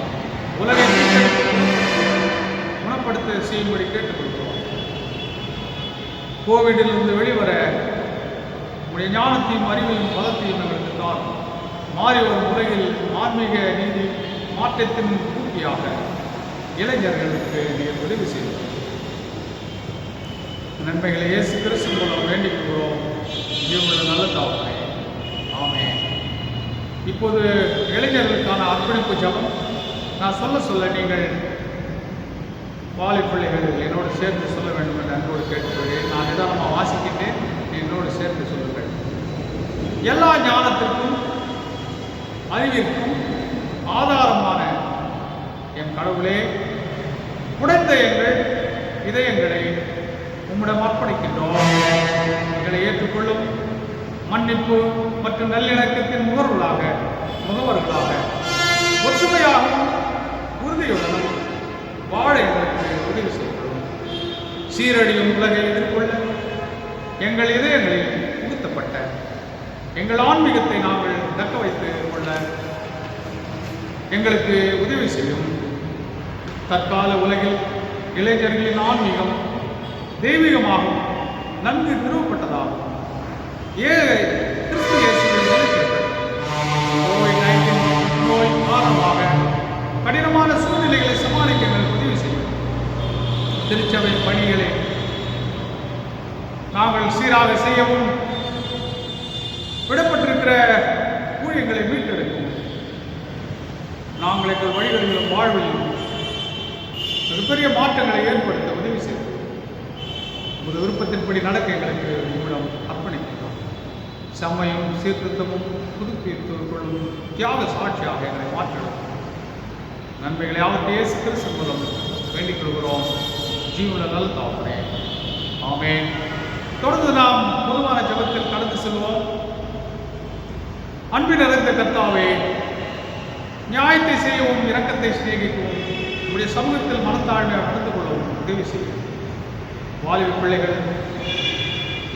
உலகை குணப்படுத்த செய்யும்படி கேட்டுக்கொள்கிறோம். கோவிடிலிருந்து வெளிவர உடைய ஞானத்தையும் அறிவையும் பலத்தையும் எங்களுக்கு தாரும். மாறி வரும் உலகில் ஆன்மீக நீதி மாற்றத்தின் பூர்த்தியாக இளைஞர்களுக்கு நீர் உதவி செய்வோம். நன்மைகளை இயேசு கிறிஸ்து மூலம் வேண்டிக் கொள்கிறோம். ஜீவனுள்ள நல்ல தாவரை. ஆமென். இப்போது இளைஞர்களுக்கான அர்ப்பணிப்பு ஜெபம் நான் சொல்ல நீங்கள் வாலி பிள்ளைகள் என்னோடு சேர்ந்து சொல்ல வேண்டும் என்று அன்போடு கேட்டுக்கொள்கிறேன். நான் நிதானமாக வாசிக்கின்றேன், என்னோடு சேர்ந்து சொல்லுங்கள். எல்லா ஞானத்திற்கும் அறிவிற்கும் ஆதாரமான என் கடவுளே, உடைந்த எங்கள் இதயங்களை உம்மிடம் அர்ப்பணிக்கின்றோம். எங்களை ஏற்றுக்கொள்ளும். மன்னிப்பு மற்றும் நல்லிணக்கத்தின் முகவர்களாக ஒற்றுமையாகவும் உறுதியுடனும் சீரழியும் உலகை எதிர்கொள்ள எங்கள் இதயங்களில் புகுத்தப்பட்ட எங்கள் ஆன்மீகத்தை நாங்கள் தக்க வைத்துக் கொள்ள எங்களுக்கு உதவி செய்யும். தற்கால உலகில் இளைஞர்களின் ஆன்மீகம் தெய்வீகமாகவும் நன்கு நிறுவப்பட்டதாகும். கிறிஸ்து இயேசுவின் கோவிட்-19 நோய் காரணமாக கடினமான சூழ்நிலைகளை சமாளிக்க எங்களுக்கு உதவி செய்யும். திருச்சபை பணிகளை நாங்கள் சீராக செய்யவும் விடப்பட்டிருக்கிற ஊழியங்களை மீட்டெடுக்கும். நாங்கள் எங்கள் வழிகளிலும் வாழ்விலும் மிகப்பெரிய மாற்றங்களை ஏற்படுத்த உதவி செய்யும். ஒரு விருப்பத்தின்படி நடக்க எங்களுக்கு இவ்விடம் அர்ப்பணிக்கிறோம். செம்மையும் சீர்திருத்தமும் புதுப்பித்துக்கொள்ளும் தியாக சாட்சியாக எங்களை மாற்றிடும். நன்மைகளை அவற்றை இயேசு கிறிஸ்து மூலம் வேண்டிக் கொள்கிறோம். ஜீவன நல்ல தாவரே, ஆமென். தொடர்ந்து நாம் பொதுவான ஜெபத்தில் கடந்து செல்வோம். அன்பின் நிறைந்த கர்த்தாவே, நியாயத்தை செய்யவும் இரக்கத்தை சிநேகிக்கவும் உடைய சமூகத்தில் மனத்தாழ்மையாக நடந்து கொள்ளவும் உதவி செய்யும். வாலிப பிள்ளைகள்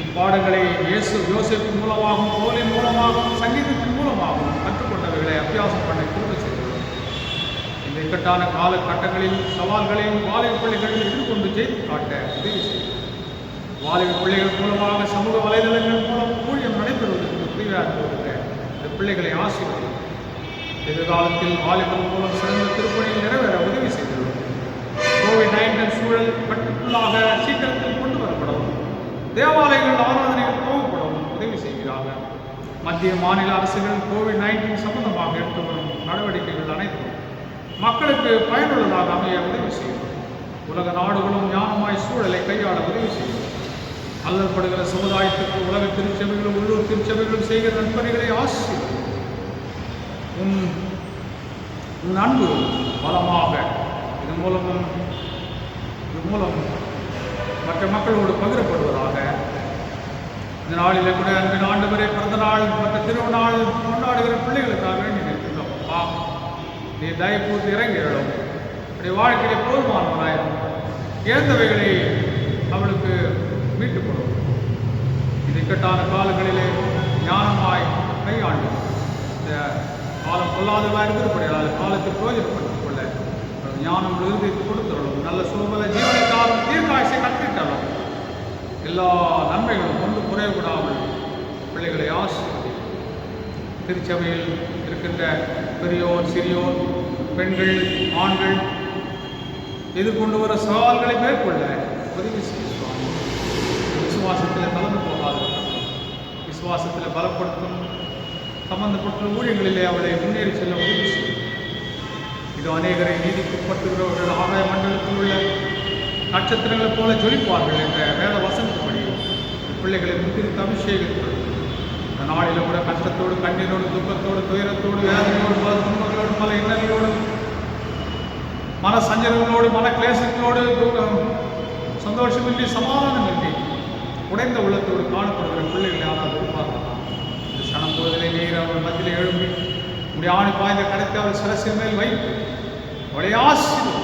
இப்பாடங்களை யோசேப்பு மூலமாகவும் பவுலின் மூலமாகவும் சங்கீதத்தின் மூலமாகவும் கற்றுக்கொண்டவர்களை அபியாசம் பண்ண கிருபை செய்துள்ளோம். இந்த இக்கட்டான காலகட்டங்களில் சவால்களையும் வாலிப பிள்ளைகள் எதிர்கொண்டு ஜெயித்து காட்ட உதவி செய்யும். வாலிப பிள்ளைகள் மூலமாக சமூக வலைதளங்கள் மூலம் ஊழியம் நடைபெறுவதற்கு உதவியாக இருக்கிற இந்த பிள்ளைகளை ஆசீர்வதிக்கும். எதிர்காலத்தில் வாலிபர் மூலம் சிறந்த திருப்பணியில் நிறைவேற உதவி செய்துள்ளோம். கோவிட்-19 சூழல் கட்டுக்குள்ளாக சீக்கிரத்தில் கொண்டு வரப்படவும், தேவாலயங்கள் ஆராதனைகள் துவங்கப்படவும் உதவி செய்கிறார்கள். மத்திய மாநில அரசுகள் கோவிட்-19 சம்பந்தமாக எடுத்து வரும் நடவடிக்கைகள் அனைத்தும் மக்களுக்கு பயனுள்ளதாக அமைய உதவி செய்யும். உலக நாடுகளும் ஞானமாய் சூழலை கையாள உதவி செய்யும். அல்லற்படுகிற சமுதாயத்துக்கு உலக திருச்சபைகளும் உள்ளூர் திருச்சபைகளும் செய்கிற நண்பர்களை ஆசீர்வதிக்கும். உன் அன்பு பலமாக இது மூலம் மற்ற மக்களோடு பகிரப்படுவதாக. இந்த நாளில் கூட அன்பின் ஆண்டவரே, பிறந்த நாள் மற்ற திருநாள் கொண்டாடுகிற பிள்ளைகளுக்காக வேண்டி நிற்கின்றோம். நீ தயப்பூர்த்து இறங்கிடும். அப்படி வாழ்க்கையை போதுமானவராயிரும். இழந்தவைகளை அவளுக்கு மீட்டுக் கொள்ளும். இது இக்கட்டான காலங்களிலே ஞானமாய் கையாண்டு இந்த காலம் கொள்ளாதவா இருக்கிறபடியால் காலத்தை பிரயோஜனப்படுத்திக் கொள்ள ஞானம் விருதித்து கொடுத்துள்ளோம். நல்ல சூழ்நிலை ஜீவனை காலம் தீர்க்காயசை கற்பித்தாலும் எல்லா நன்மைகளும் கொண்டு குறையக்கூடாமல் பிள்ளைகளை ஆசீர்வதி. திருச்சபையில் இருக்கின்ற பெரியோர் சிறியோர் பெண்கள் ஆண்கள் எதிர்கொண்டு வர சவால்களை மேற்கொள்ள உதவி செய்வாங்க. விசுவாசத்தில் கலந்து போகாது, விசுவாசத்தில் பலப்படுத்தும் சம்பந்தப்பட்ட ஊழியங்களிலே அவளை முன்னேறி செல்ல உதவி செய்யும். இது அநேகரை நீதிக்குட்பட்டுகிறவர்கள் ஆகாய மண்டலத்தில் உள்ள நட்சத்திரங்களைப் போல ஜொலிப்பார்கள் என்ற வேத வசனத்துப்படி பிள்ளைகளை முன்திருத்த அபிஷேகத்தோடு இந்த நாளில் கூட கஷ்டத்தோடு கண்ணீரோடு துக்கத்தோடு துயரத்தோடு வேதனையோடு பல துன்பங்களோடு பல இன்னல்களோடு மன சஞ்சலங்களோடு மன கிளேசங்களோடு சந்தோஷமின்றி சமாதானமின்றி உடைந்த உள்ளத்தோடு காணப்படுகிற பிள்ளைகளை ஆனால் இருப்பார்கள். இந்த சனம் பொழுதிலே நீர் அவர்கள் மத்தியிலே எழும்பி உடைய ஆணி பாய்ந்த கரைத்து அவர் சிரசின் மேல் வைத்து அவளை ஆசீர்வதி.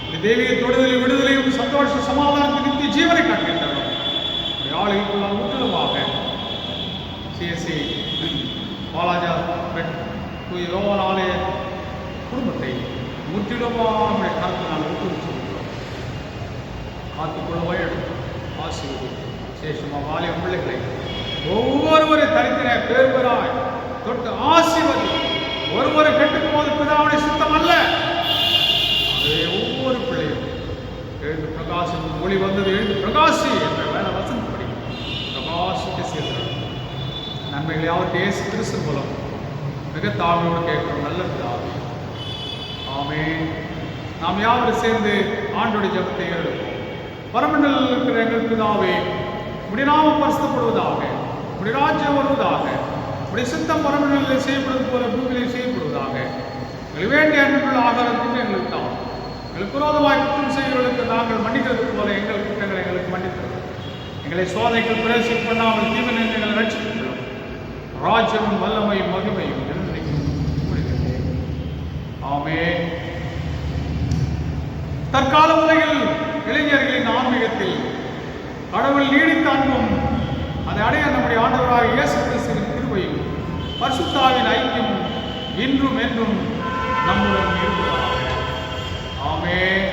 இந்த தெய்வீக தொடுதலையும் விடுதலையும் சந்தோஷ சமாதானத்தை நித்திய ஜீவனை காட்டுகின்றனர். ஆளுகைக்குள்ளால் முற்றிலுமாக சிஎஸ்சி பாலாஜா தூய யோவான் ஆலய குடும்பத்தை முற்றிலுமாக கருத்தினால் ஊக்குவிச்சிருக்கிறோம். காத்துக்குள்ள வயது ஆசீர்வதி. விசேஷமாக வாலிய பிள்ளைகளை ஒவ்வொருவரை தரித்தின பேர்வராய் தொட்டு ஆசீர்வதி. ஒருவரை கெட்டுக்கும் போது பிதாவுடைய சுத்தம் அல்ல. அதே ஒவ்வொரு பிள்ளையும் எழுந்து பிரகாசம் ஒளி வந்தது எழுந்து பிரகாசி என்ற வேற வசனப்படி பிரகாசிக்க சேர்க்கிறார். நன்மைகளை அவருக்கு இயேசு கிறிஸ்து மூலம் மிக தாழ்மையோடு கேட்கிறோம். நல்ல பிதாவே, ஆமென். நாம் யாவரும் சேர்ந்து ஆண்டோடைய ஜெபத்தை எடுப்போம். பரமண்டலில் இருக்கிற எங்கள் பிதாவே, உடைய நாமம் பரிசுத்தப்படுவதாக, உடைய ராஜ்யம் வருவதாக, உடைய சித்தம் பரமண்டலில் செய்யப்படுவது போல பூமியிலே செய்யப்படுவதாக. எங்களுக்கு வேண்டிய அன்புள்ள ஆகாரத்திற்கு எங்களுக்கு தான். எங்களுக்கு விரோதமாய் குற்றம் செய்கிறவர்களுக்கு நாங்கள் மன்னிக்கிறது போல எங்கள் குற்றங்களை எங்களுக்கு மன்னித்தது. எங்களை சோதனைகள் பிரவேசிக்க பண்ணாமல் தீவனை எங்களை ரட்சித்துள்ளோம். ராஜ்யமும் வல்லமையும் மகிமையும் ஆமென். தற்கால உலகில் இளைஞர்களின் ஆன்மீகத்தில் கடவுள் நீடித்த அன்பும் அதை அடைய நம்முடைய ஆண்டவராக இயேசு கிறிஸ்துவின் கிருபையும் பரிசுத்தாவின் ஐக்கியமும் இன்றும் என்றும் நம்முடன் இருப்பதாக. ஆமென்.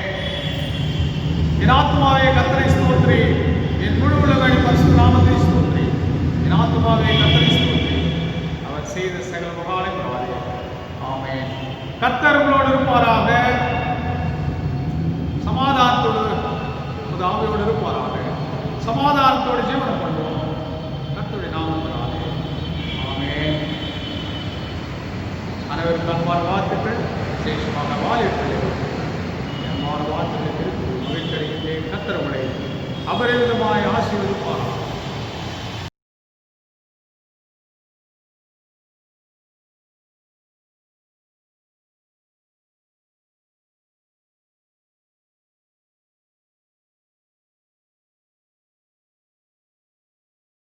என் ஆத்துமாவே கர்த்தரை ஸ்தோத்திரி, என் முழு உள்ளவனை பரிசுத்த நாமத்தை ஸ்தோத்திரி. என் ஆத்துமாவே கர்த்தரை ஸ்தோத்திரி, அவர் செய்த சகல உபகாரங்களாலே. ஆமென். கர்த்தர் உங்களோடு இருப்பாராக, சமாதானத்தோடு உமது ஆவியோடு இருப்பாராக. சமாதானத்தோடு ஜீவனம் பண்ணுவோம் கர்த்தருடைய நாமத்தினாலே. ஆமென். அனைவருக்கும் அன்பான வாழ்த்துக்கள். விசேஷமாக வாலிபர்களே அன்பான வாழ்த்துக்களை திருப்பி மகிழ்ச்சியடைகின்றேன். கர்த்தர் உங்களை அபரிவிதமாய் ஆசீர்வதிப்பாராக.